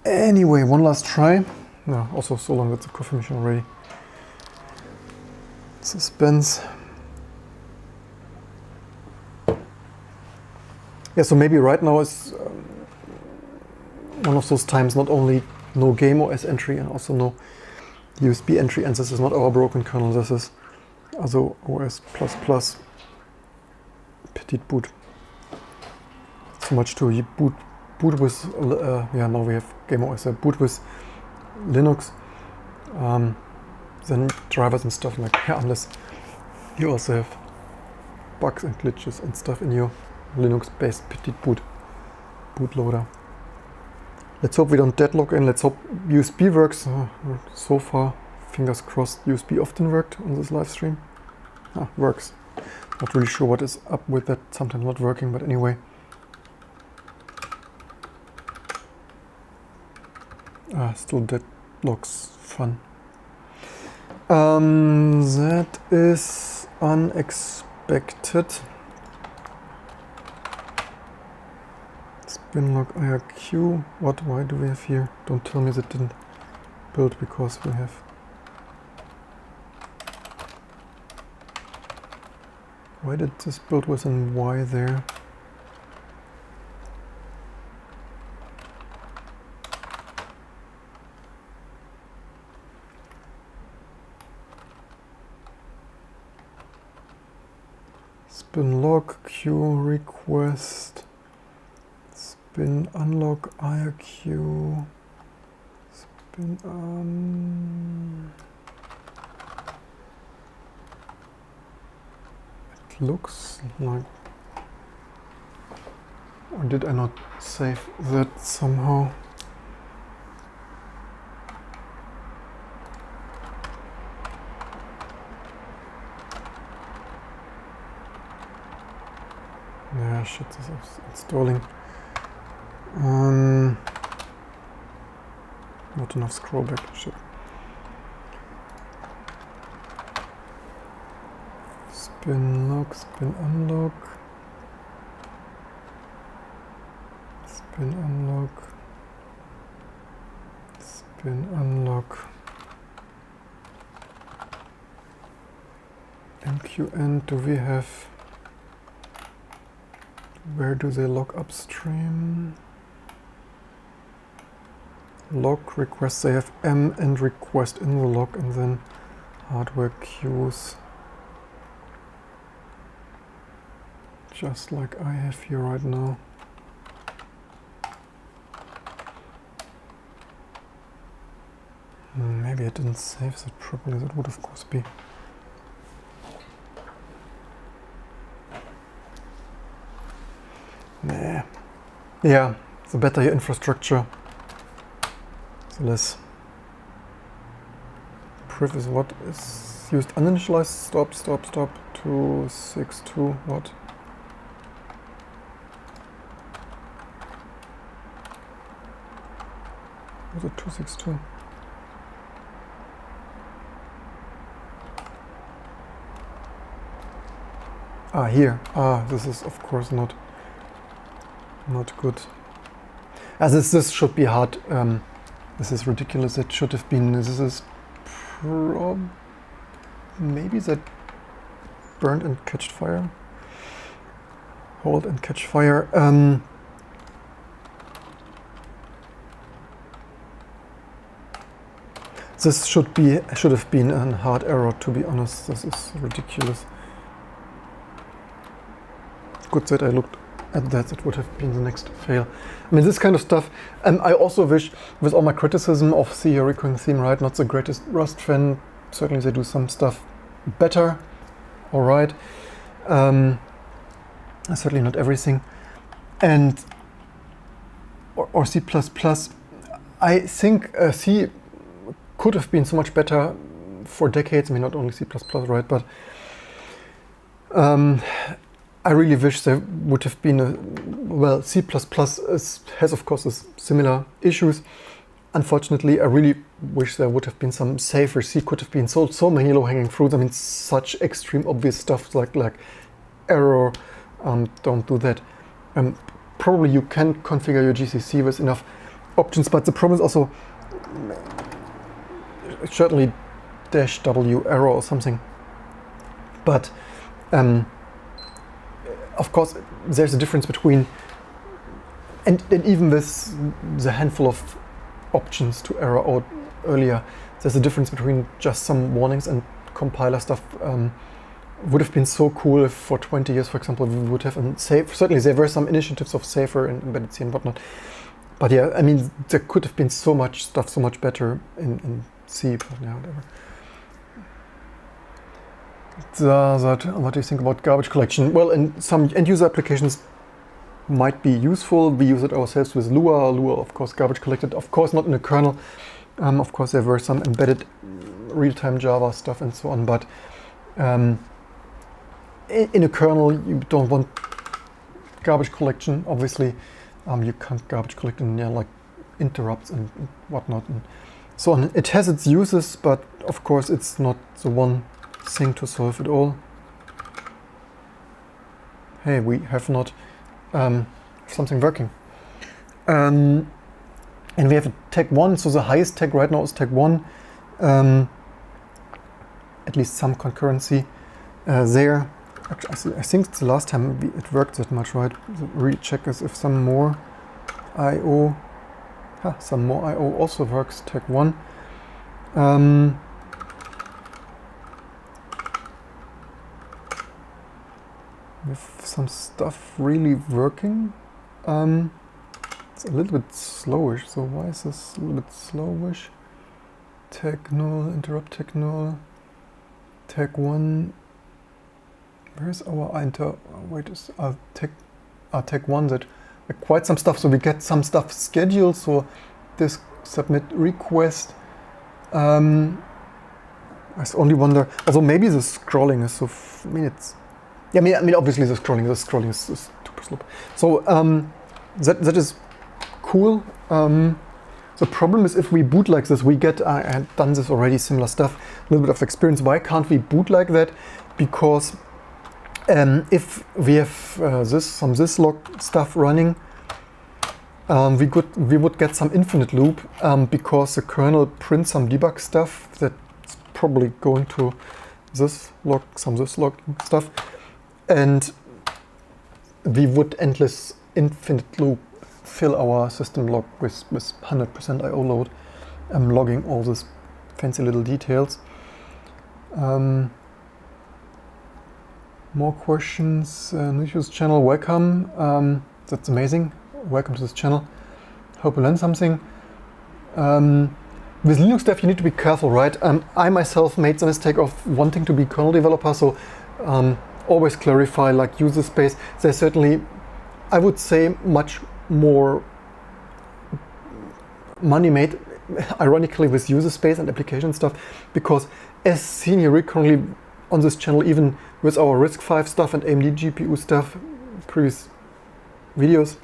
Anyway, one last try. No, also so long with the coffee machine already. Suspense. Yeah, so maybe right now is one of those times, not only no game OS entry and also no USB entry, and this is not our broken kernel, this is also OS++ petit boot. So much to boot with, yeah, now we have game OS, boot with Linux, then drivers and stuff like, yeah, unless you also have bugs and glitches and stuff in your Linux-based petit bootloader. Let's hope we don't deadlock in. Let's hope USB works. So far, fingers crossed, USB often worked on this live stream. Works. Not really sure what is up with that. Sometimes not working, but anyway. Still deadlocks. Fun. That is unexpected. Spinlock IRQ. What? Why do we have here? Don't tell me that didn't build because we have. Why did this build with an Y there? Spinlock Q request. Spin unlock IRQ. Spin looks like. Or did I not save that somehow? Yeah, shit, this is installing. Not enough scroll back, shit. Spin lock, spin unlock. Spin unlock. Spin unlock. MQN, do we have... Where do they lock upstream? Lock requests, they have M and request in the lock, and then hardware queues. Just like I have here right now. Maybe I didn't save that properly, that would of course be. Nah. Yeah, the better your infrastructure, the less. Priv is what is used uninitialized. Stop, stop, stop. 262. What? Was it 262? Ah, here. Ah, this is of course not good. As this should be hard. This is ridiculous. It should have been. This is maybe that burned and catched fire. Hold and catch fire. This should have been a hard error, to be honest. This is ridiculous. Good that I looked at that. It would have been the next fail. I mean, this kind of stuff. I also wish, with all my criticism of the recurring theme, right, not the greatest Rust fan. Certainly they do some stuff better. All right. Certainly not everything. And or C++. I think C could have been so much better for decades. I mean, not only C++, right? But I really wish there would have been well, C++ has of course similar issues. Unfortunately, I really wish there would have been some safer. C could have been so many low-hanging fruits. I mean, such extreme obvious stuff like error. Don't do that. Probably you can configure your GCC with enough options, but the problem is also certainly -w error or something. But of course, there's a difference between, and even with the handful of options to error out earlier, there's a difference between just some warnings and compiler stuff. Would have been so cool if for 20 years, for example, we would have certainly there were some initiatives of safer and embedded C and whatnot. But yeah, I mean, there could have been so much stuff, so much better in C, but yeah, whatever. What do you think about garbage collection? Well, in some end-user applications might be useful. We use it ourselves with Lua. Lua, of course, garbage collected. Of course, not in a kernel. Of course, there were some embedded real-time Java stuff and so on. But in a kernel, you don't want garbage collection. Obviously, you can't garbage collect in like interrupts and whatnot and so on. It has its uses, but of course, it's not the one thing to solve it all. Hey, we have not something working. And we have a tag 1, so the highest tag right now is tag 1. At least some concurrency there. Actually, I think it's the last time it worked that much, right? Recheck is if some more I/O, some more I/O also works. Tag 1. With some stuff really working. It's a little bit slowish, so why is this a little bit slowish? Tag null, interrupt tag null, tag 1. Where's our enter? Wait, I'll take one that quite some stuff. So we get some stuff scheduled. So this submit request. I only wonder. Also, maybe the scrolling is so. I mean, it's. Yeah, I mean, obviously the scrolling is super slow. So that is cool. The problem is if we boot like this, we get. I had done this already, similar stuff, a little bit of experience. Why can't we boot like that? Because if we have some syslog stuff running, we would get some infinite loop because the kernel prints some debug stuff that's probably going to syslog, some syslog stuff, and we would infinite loop fill our system log with 100% IO load, logging all these fancy little details. More questions. Nishio's channel, welcome. That's amazing. Welcome to this channel. Hope you learned something. With Linux dev, you need to be careful, right? I myself made the mistake of wanting to be kernel developer, so always clarify, like user space. There's certainly, I would say, much more money made, ironically, with user space and application stuff, because as seen here currently on this channel, even with our RISC-V stuff and AMD GPU stuff, previous videos,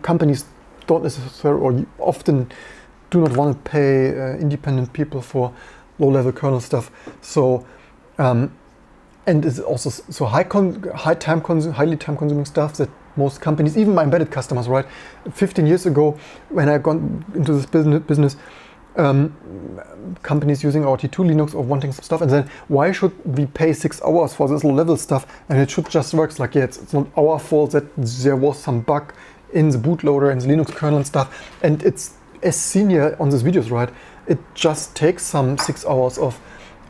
companies don't necessarily or often do not want to pay independent people for low-level kernel stuff. So, and it's also so highly time-consuming stuff that most companies, even my embedded customers, right? 15 years ago, when I got into this business, companies using our T2 Linux or wanting some stuff, and then why should we pay 6 hours for this low-level stuff? And it should just work. Like, yeah, it's not our fault that there was some bug in the bootloader and the Linux kernel and stuff. And it's as seen here on these videos, right? It just takes some 6 hours of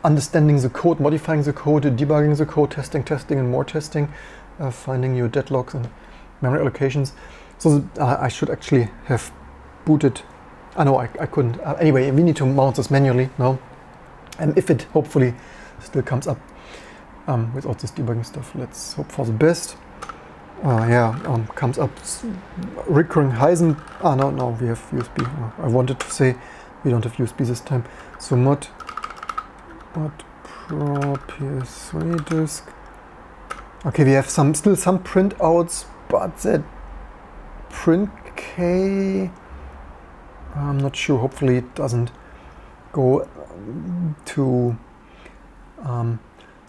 understanding the code, modifying the code, debugging the code, testing, and more testing, finding your deadlocks and memory allocations. So I should actually have booted. No, I couldn't. Anyway, we need to mount this manually now. And if it hopefully still comes up without this debugging stuff, let's hope for the best. Comes up recurring Heisen. No, we have USB. I wanted to say we don't have USB this time. So mod pro PS3 disk. Okay, we have still some printouts, but that print K, I'm not sure. Hopefully it doesn't go to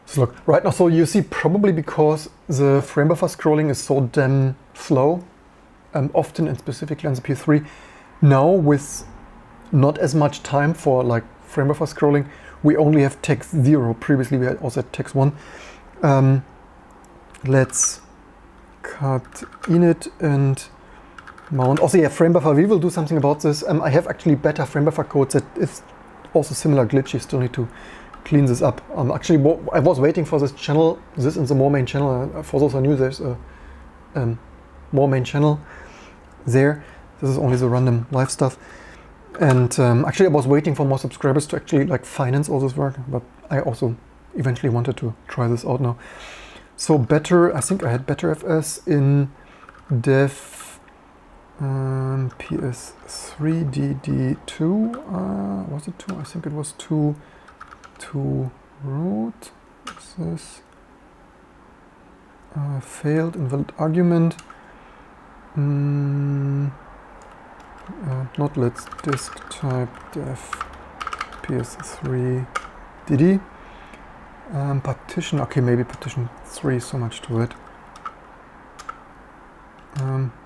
so look right now. So you see, probably because the frame buffer scrolling is so damn slow, often and specifically on the PS3, now with not as much time for like frame buffer scrolling, we only have text 0. Previously we had also had text 1. Let's cut init and mount. Also, yeah, frame buffer, we will do something about this. I have actually better frame buffer code that is also similar glitchy. Still need to clean this up. Actually, I was waiting for this channel, this and the more main channel. For those who knew, there's a more main channel there. This is only the random live stuff. And actually, I was waiting for more subscribers to actually like finance all this work. But I also eventually wanted to try this out now. So better, I think I had better FS in dev PS3 DD2. Was it 2? I think it was 2 root. What's this? Failed invalid argument. Not let's disk type dev PS3 DD. Partition, okay, maybe partition 3, so much to it.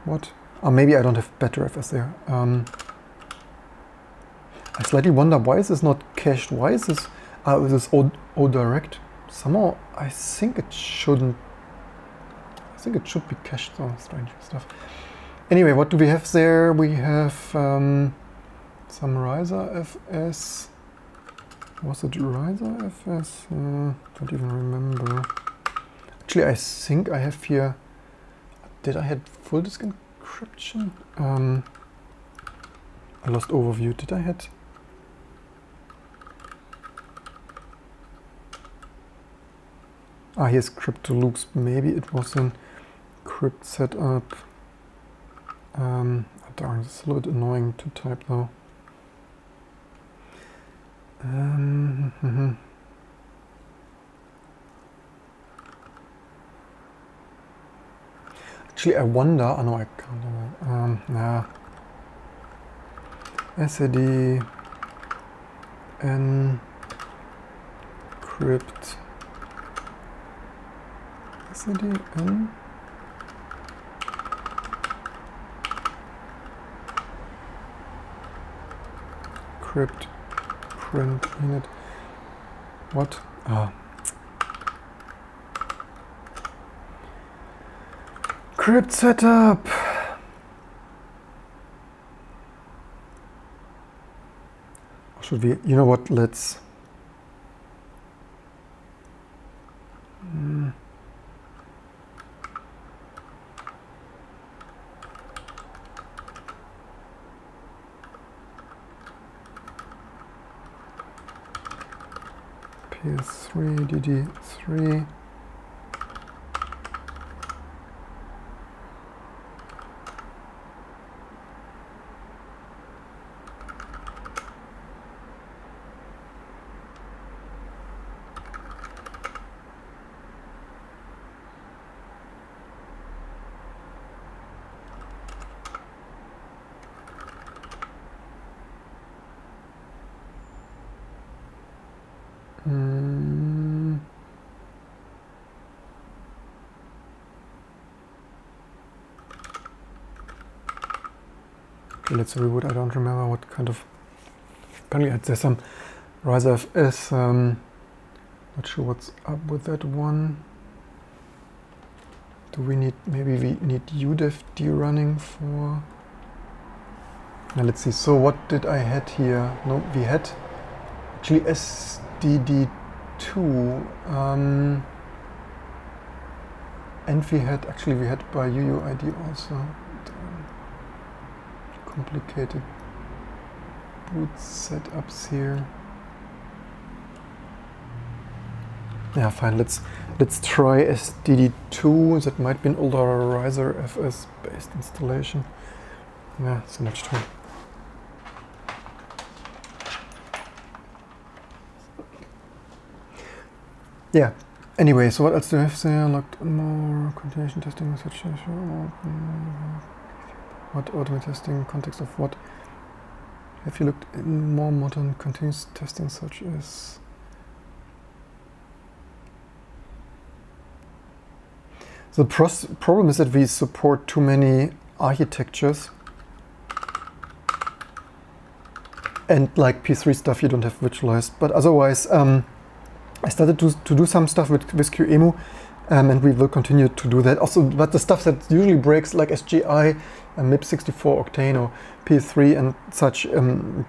What? Oh, maybe I don't have better FS there. I slightly wonder why is this not cached? Why is this O direct? Somehow I think it shouldn't. I think it should be cached. So strange stuff. Anyway, what do we have there? We have some riser FS. Was it riser FS? Don't even remember. Actually, I think I have here. Did I have full disk encryption? I lost overview. Did I had? Here's crypt to loops. Maybe it was in crypt setup. Oh, darn, it's a little bit annoying to type though. Actually, I wonder. Oh no, I can't. Nah. SAD encrypt SAD encrypt print init. What? Crypt setup. Should we? You know what? Let's. PS3 DD3. Okay, let's reboot. I don't remember what kind of. Apparently, there's some Riser FS. Not sure what's up with that one. Do we need? Maybe we need udevd running for. Now let's see. So what did I had here? No, we had actually SDD2. And we had by UUID also. Complicated boot setups here. Yeah, fine. Let's try SDD2. That might be an older Riser FS based installation. Yeah, so let's try. Yeah. Anyway, so what else do I have there? Locked more continuation testing, such as what automated testing, context of what? Have you looked in more modern continuous testing, such as? The problem is that we support too many architectures, and like PS3 stuff you don't have virtualized. But otherwise, I started to do some stuff with QEMU, and we will continue to do that. Also, but the stuff that usually breaks, like SGI, MIP64, Octane, or PS3 and such,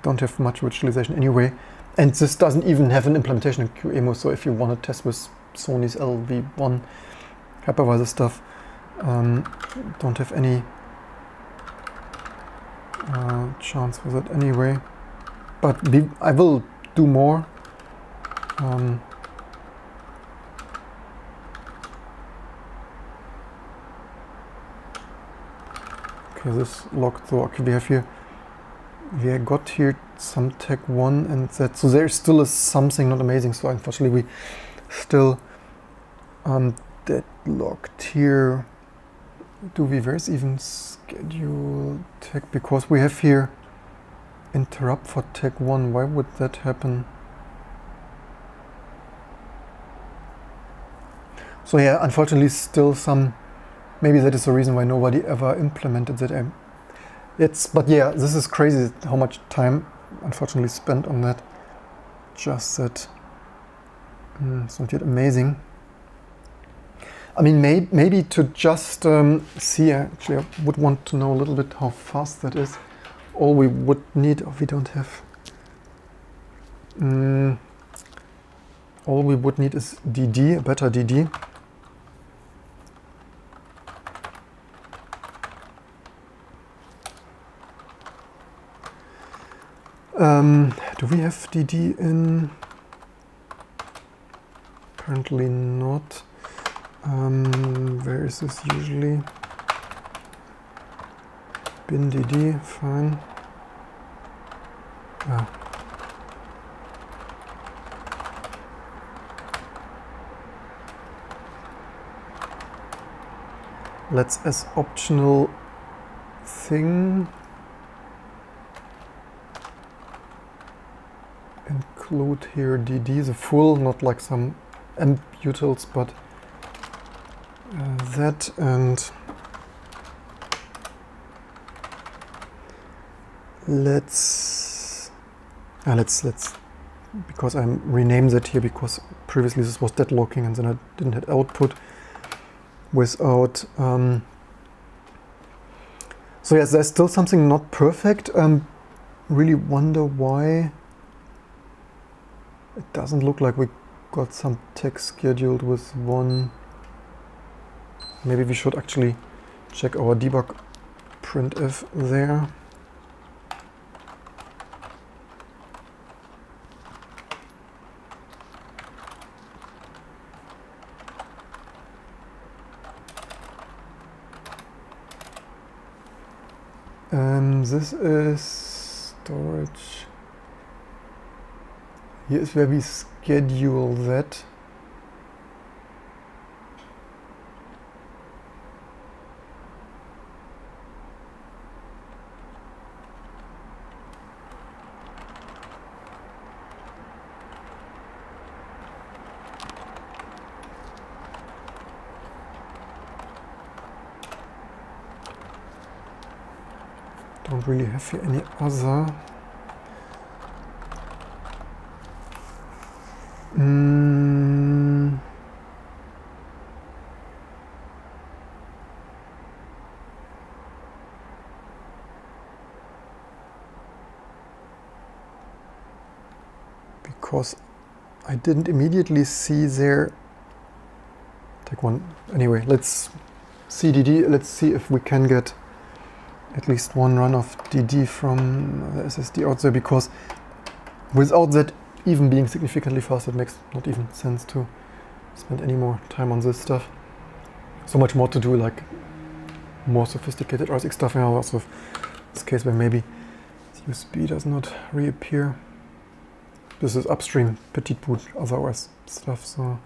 don't have much virtualization anyway. And this doesn't even have an implementation in QEMU, so if you want to test with Sony's LV1 hypervisor stuff, don't have any chance with it anyway. But I will do more. Okay, this locked. So okay, we got here some tech 1 and that. So there still is something not amazing. So unfortunately, we still deadlocked here. Where's even schedule tech? Because we have here interrupt for tech 1. Why would that happen? So yeah, unfortunately, still some. Maybe that is the reason why nobody ever implemented that. But yeah, this is crazy how much time, unfortunately, spent on that. Just that it's not yet amazing. I mean, maybe to just see. Actually, I would want to know a little bit how fast that is. All we would need, we don't have. All we would need is DD, a better DD. Do we have DD in? Apparently not. Where is this usually? Bin dd, fine. Ah. Let's, as optional thing, include here dd, the full, not like some amp utils, but that, and let's because I renamed that here because previously this was deadlocking and then I didn't have output without. So yes, there's still something not perfect. Really wonder why it doesn't look like we got some text scheduled with one. Maybe we should actually check our debug printf there. This is storage. Here is where we schedule that. Don't really have here any other. Because I didn't immediately see there. Take one. Anyway, let's see dd. Let's see if we can get at least one run of dd from the SSD out there, because without that even being significantly faster, it makes not even sense to spend any more time on this stuff. So much more to do, like more sophisticated RSX stuff. And also this case where maybe USB does not reappear. This is upstream petite boot other OS stuff, so.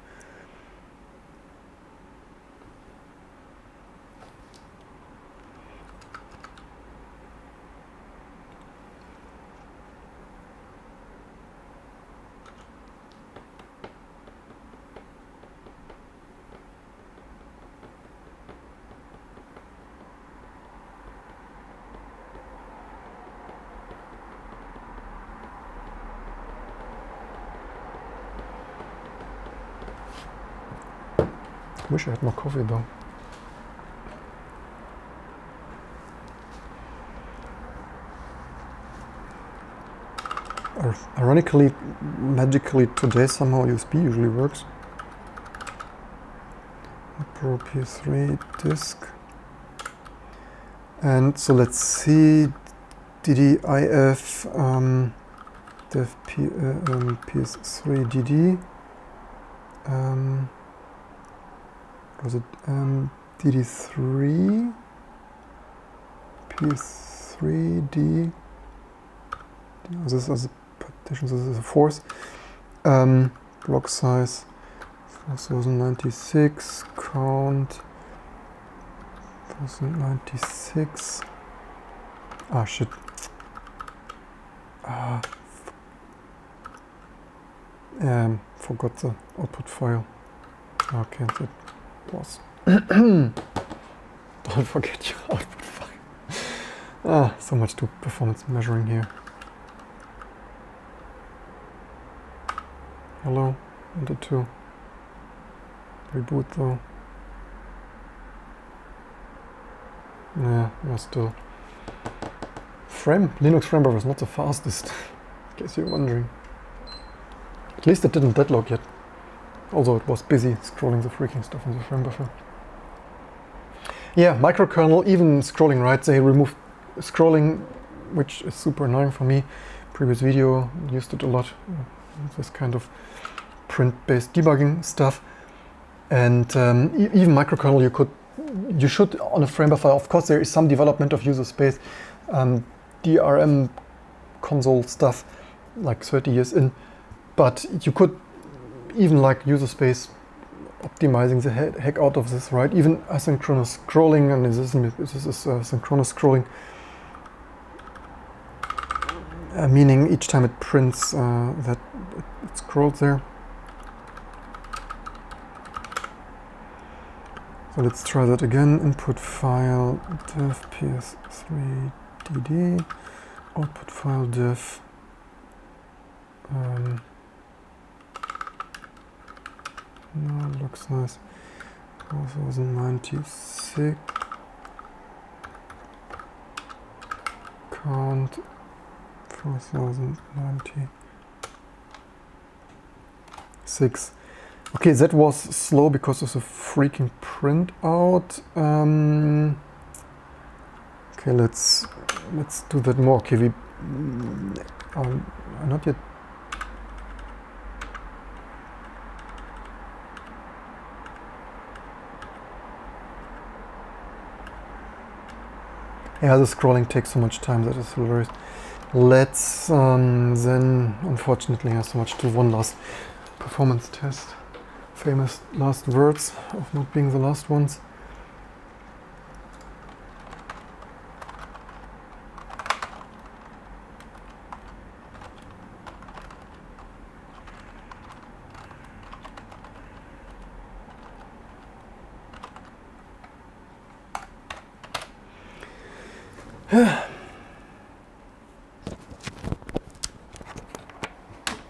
Wish I had more coffee though. Ironically, magically today somehow USB usually works. Pro PS3 disk. And so let's see, DDIF dev PS3 DD. Was it DD3 PS3D? This is a partition. This is a fourth. Block size 4096. Count 4096. Ah shit. Forgot the output file. Okay, that was. Don't forget your output file. So much to performance measuring here. Hello, wanted to reboot though. Yeah, still. Linux frame buffer is not the fastest, in case you're wondering. At least it didn't deadlock yet. Although it was busy scrolling the freaking stuff in the frame buffer. Yeah, microkernel, even scrolling right, they removed scrolling, which is super annoying for me. Previous video used it a lot, this kind of print-based debugging stuff. And even microkernel you should on a frame buffer. Of course, there is some development of user space, DRM console stuff, like 30 years in, but you could even like user space optimizing the heck out of this, right? Even asynchronous scrolling, and this is synchronous scrolling, meaning each time it prints that it scrolls there. So let's try that again. Input file dev ps3 dd, output file dev no, looks nice. 4096 count 4096. Okay, that was slow because of the freaking printout. Okay, let's do that more. Okay, we not yet. Yeah, the scrolling takes so much time, that is hilarious. Let's then, unfortunately, have so much to one last performance test. Famous last words of not being the last ones.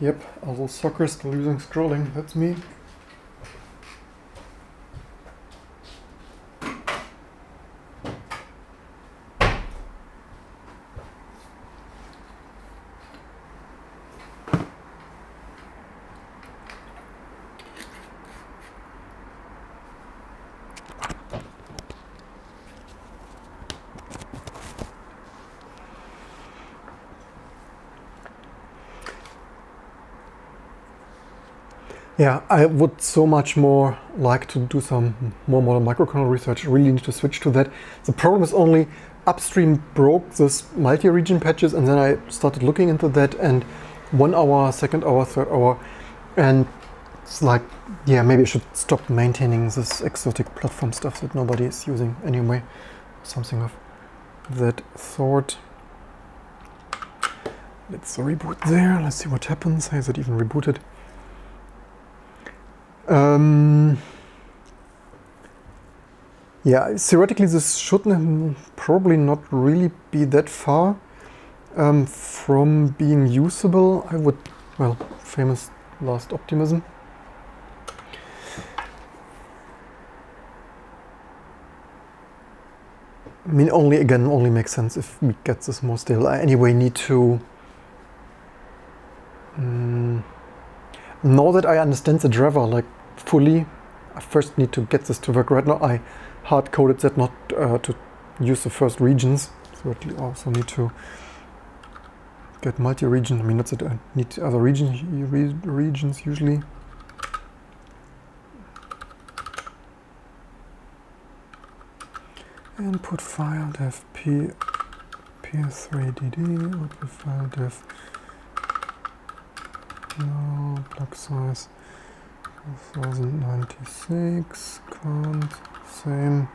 Yep, all those suckers still using scrolling, that's me. Yeah, I would so much more like to do some more modern microkernel research. I really need to switch to that. The problem is only upstream broke this multi-region patches, and then I started looking into that, and 1 hour, second hour, third hour, and it's like, yeah, maybe I should stop maintaining this exotic platform stuff that nobody is using anyway. Something of that sort. Let's reboot there. Let's see what happens. Has it even rebooted? Yeah, theoretically this should probably not really be that far from being usable. I would, well, famous last optimism. I mean, only makes sense if we get this more stable. I anyway need to now that I understand the driver like fully, I first need to get this to work. Right now I hard-coded that not to use the first regions, so I also need to get multi-region. I mean, not that I need other regions usually. Input file dev ps3dd, output file dev no, block size 4096, count, same.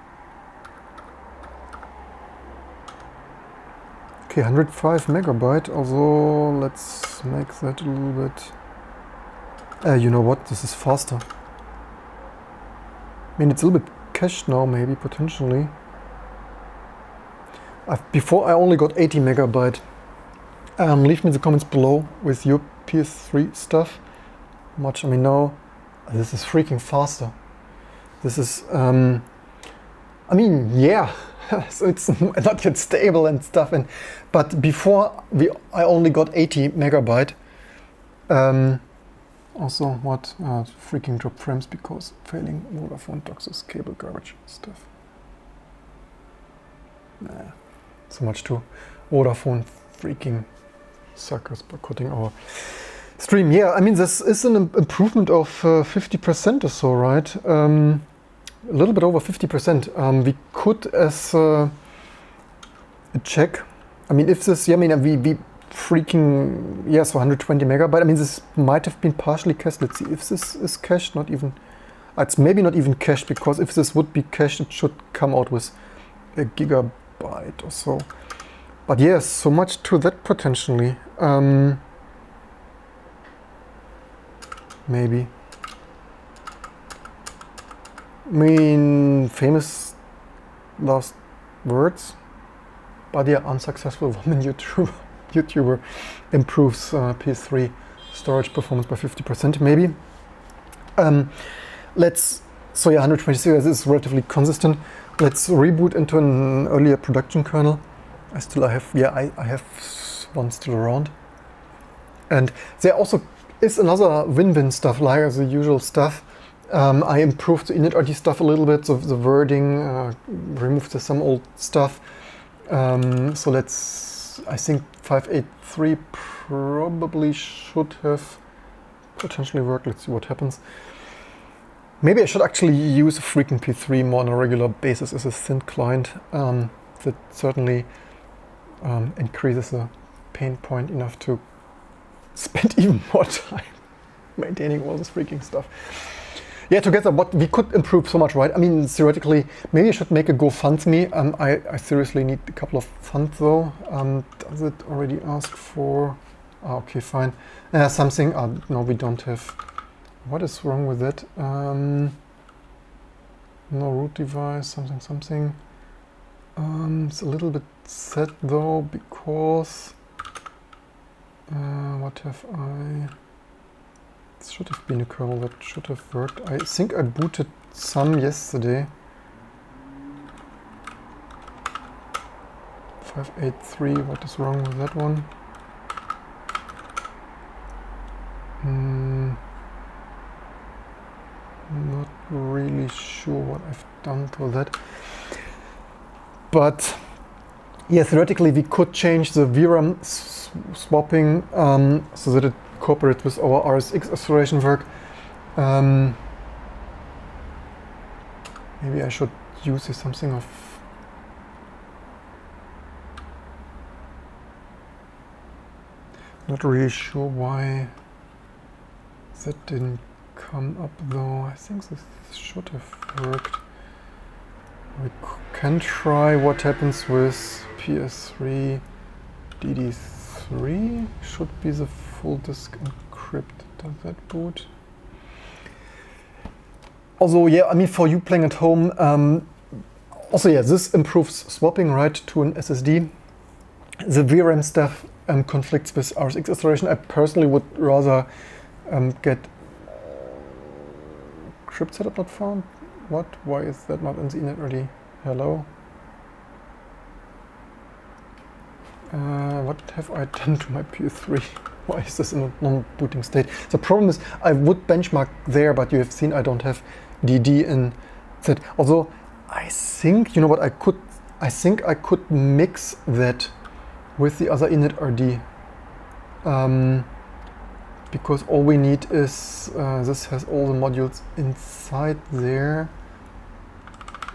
Okay, 105 megabyte, although let's make that a little bit... you know what, this is faster. I mean, it's a little bit cached now, maybe, potentially. Before I only got 80 megabyte. Leave me in the comments below with your PS3 stuff. Much, I mean, now this is freaking faster. This is, I mean, yeah, so it's not yet stable and stuff. But before I only got 80 megabyte. Also, what freaking drop frames because failing Vodafone DOCSIS cable garbage stuff. Nah, so much to Vodafone freaking suckers boycotting our Stream, yeah, I mean, this is an improvement of 50% or so, right? A little bit over 50%. We could, as a check, I mean, if this, yeah, I mean, we freaking, yeah, so 120 megabyte. I mean, this might have been partially cached. Let's see if this is cached, not even, it's maybe not even cached, because if this would be cached, it should come out with a gigabyte or so. But yes, so much to that potentially. Maybe. I mean, famous last words. But yeah, unsuccessful woman YouTuber improves PS3 storage performance by 50%, maybe. So yeah, 126 is relatively consistent. Let's reboot into an earlier production kernel. I have one still around. And there also is another win-win stuff, like the usual stuff. I improved the init.rd stuff a little bit, so the wording, removed some old stuff. So I think 583 probably should have potentially worked. Let's see what happens. Maybe I should actually use a freaking P3 more on a regular basis as a thin client. That certainly increases the pain point enough to spend even more time maintaining all this freaking stuff. Yeah, together, what we could improve so much, right? I mean, theoretically, maybe I should make a GoFundMe. I seriously need a couple of funds though. Does it already ask for? Oh, okay, fine. Something. No, we don't have. What is wrong with that? No root device. Something. It's a little bit sad though, because what have I? It should have been a kernel that should have worked. I think I booted some yesterday. 583, what is wrong with that one? Not really sure what I've done to that. But yeah, theoretically we could change the VRAM swapping so that it cooperates with our RSX acceleration work. Maybe I should use something of. Not really sure why that didn't come up though. I think this should have worked. We can try what happens with PS3 DD3. Should be the full disk encrypt. Does that boot? Also, yeah, I mean, for you playing at home, also, yeah, this improves swapping right to an SSD. The VRAM stuff conflicts with RSX acceleration. I personally would rather get crypt setup not found. What? Why is that not in the init.rd? Hello? What have I done to my PS3? Why is this in a non-booting state? The problem is I would benchmark there, but you have seen I don't have DD in that. Although I think, you know what, I think I could mix that with the other init.rd. Because all we need is, this has all the modules inside there.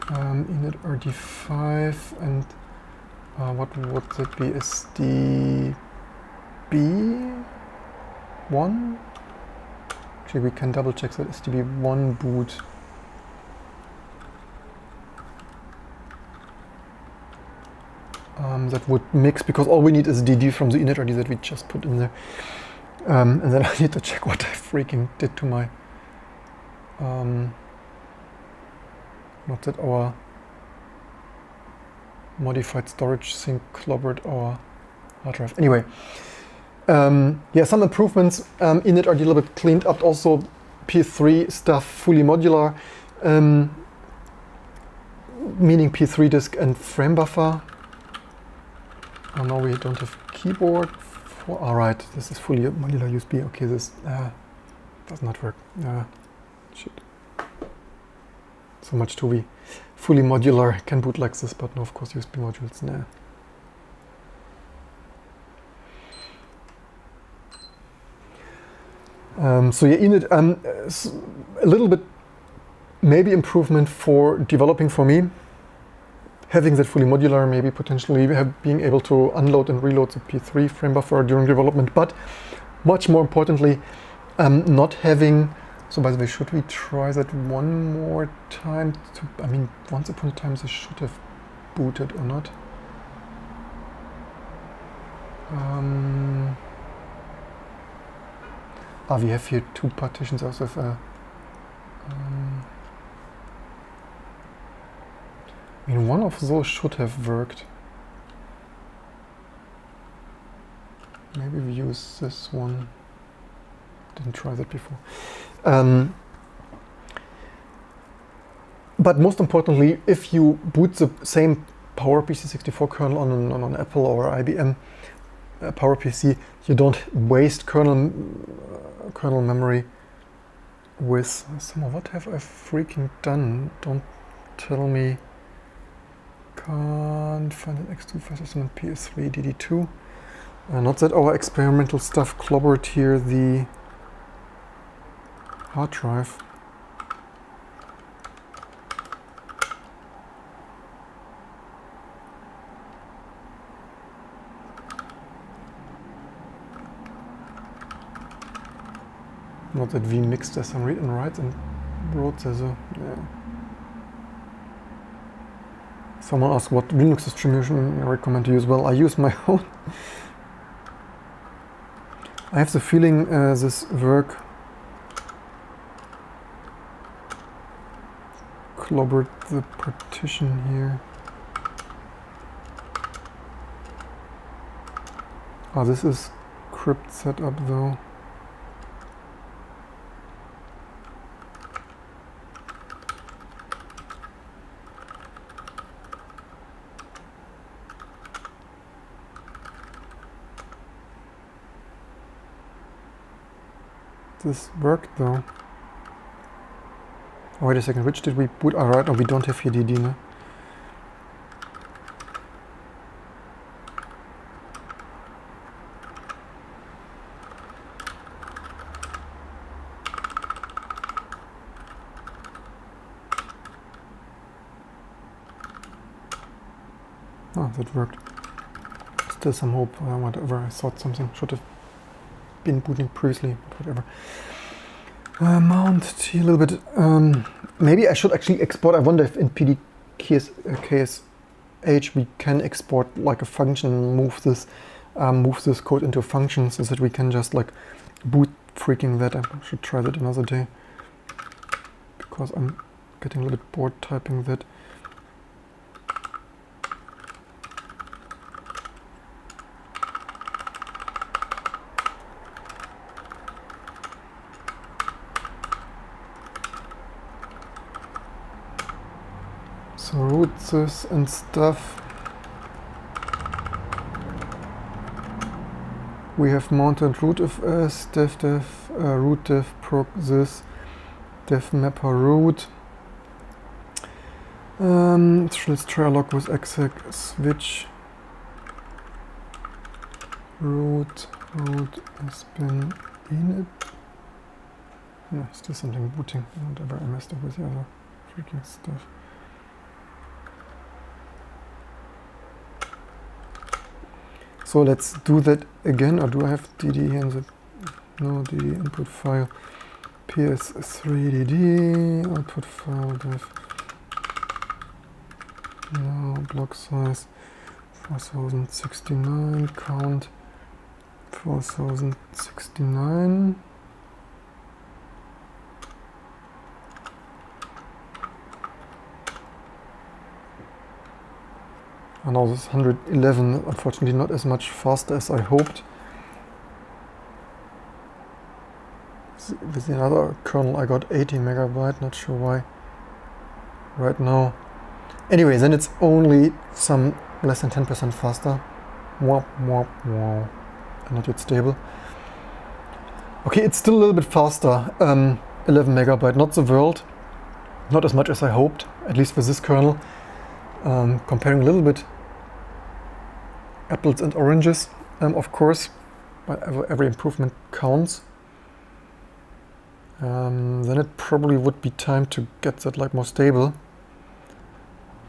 Init.rd5 and what would that be? SDB1? Actually, we can double check that SDB1 boot. That would mix, because all we need is DD from the init.rd that we just put in there. And then I need to check what I freaking did to my not that our modified storage thing clobbered our hard drive. Anyway, yeah, some improvements. Init.rd a little bit cleaned up. Also, PS3 stuff fully modular, meaning PS3 disk and frame buffer. Oh, now we don't have keyboard. All right, this is fully modular USB. Okay, this does not work. Shit. So much to be fully modular. Can boot like this, but no, of course, USB modules. Nah. So yeah, init, a little bit maybe improvement for developing for me. Having that fully modular, maybe potentially being able to unload and reload the PS3 frame buffer during development, but much more importantly, not having, so by the way, should we try that one more time? I mean, once upon a time this should have booted or not. We have here two partitions also of I mean, one of those should have worked. Maybe we use this one. Didn't try that before. But most importantly, if you boot the same PowerPC64 kernel on an Apple or IBM PowerPC, you don't waste kernel memory with what have I freaking done? Don't tell me. Can't find an X2 file system on PS3 DD2. Not that our experimental stuff clobbered here the hard drive. Not that we mixed as some read and write and wrote there's a yeah. Someone asked what Linux distribution I recommend to use. Well, I use my own. I have the feeling this work clobbered the partition here. This is crypt setup though. This worked though. Oh, wait a second, which did we boot? Alright, no, we don't have here DD, no? Oh, that worked. Still some hope, whatever, I thought something should have been booting previously, but whatever. Mount T a little bit. Maybe I should actually export. I wonder if in KSH we can export like a function, move this code into a function so that we can just like boot freaking that. I should try that another day because I'm getting a little bit bored typing that. So root this and stuff. We have mounted root of s, dev root dev proc this, dev mapper root. Let's try a log with exec switch root has been init. No, still something booting. Whatever, I messed up with the other freaking stuff. So let's do that again, or do I have DD here in the, no, DD input file, PS3 DD, output file, dev, no, block size, 4069, count, 4069. And now this 111, unfortunately not as much faster as I hoped. With another kernel I got 80 megabyte, not sure why right now. Anyway, then it's only some less than 10% faster. Womp, womp, wow. Not yet stable. Okay, it's still a little bit faster. 11 megabyte, not the world. Not as much as I hoped, at least with this kernel. Comparing a little bit apples and oranges, of course, but every improvement counts. then it probably would be time to get that like more stable.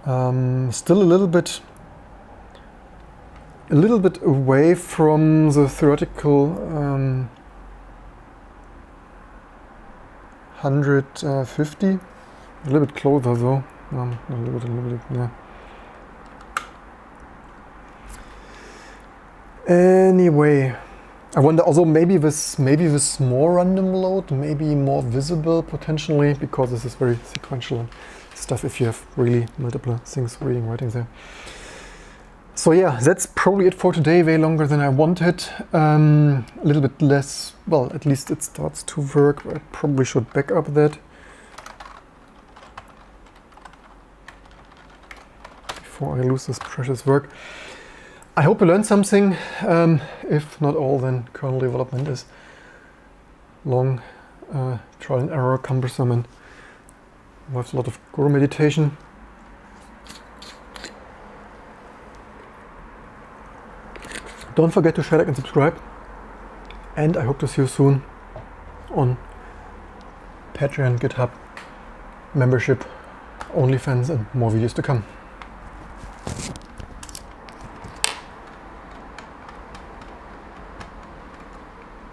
Still a little bit away from the theoretical 150. A little bit closer though. A little bit, yeah. Anyway, I wonder also maybe this more random load, maybe more visible potentially, because this is very sequential and stuff if you have really multiple things reading, writing there. So yeah, that's probably it for today, way longer than I wanted. A little bit less, well, at least it starts to work. I probably should back up that before I lose this precious work. I hope you learned something. If not all, then kernel development is long, trial and error, cumbersome, and involves a lot of guru meditation. Don't forget to share, like, and subscribe. And I hope to see you soon on Patreon, GitHub, membership, OnlyFans, and more videos to come.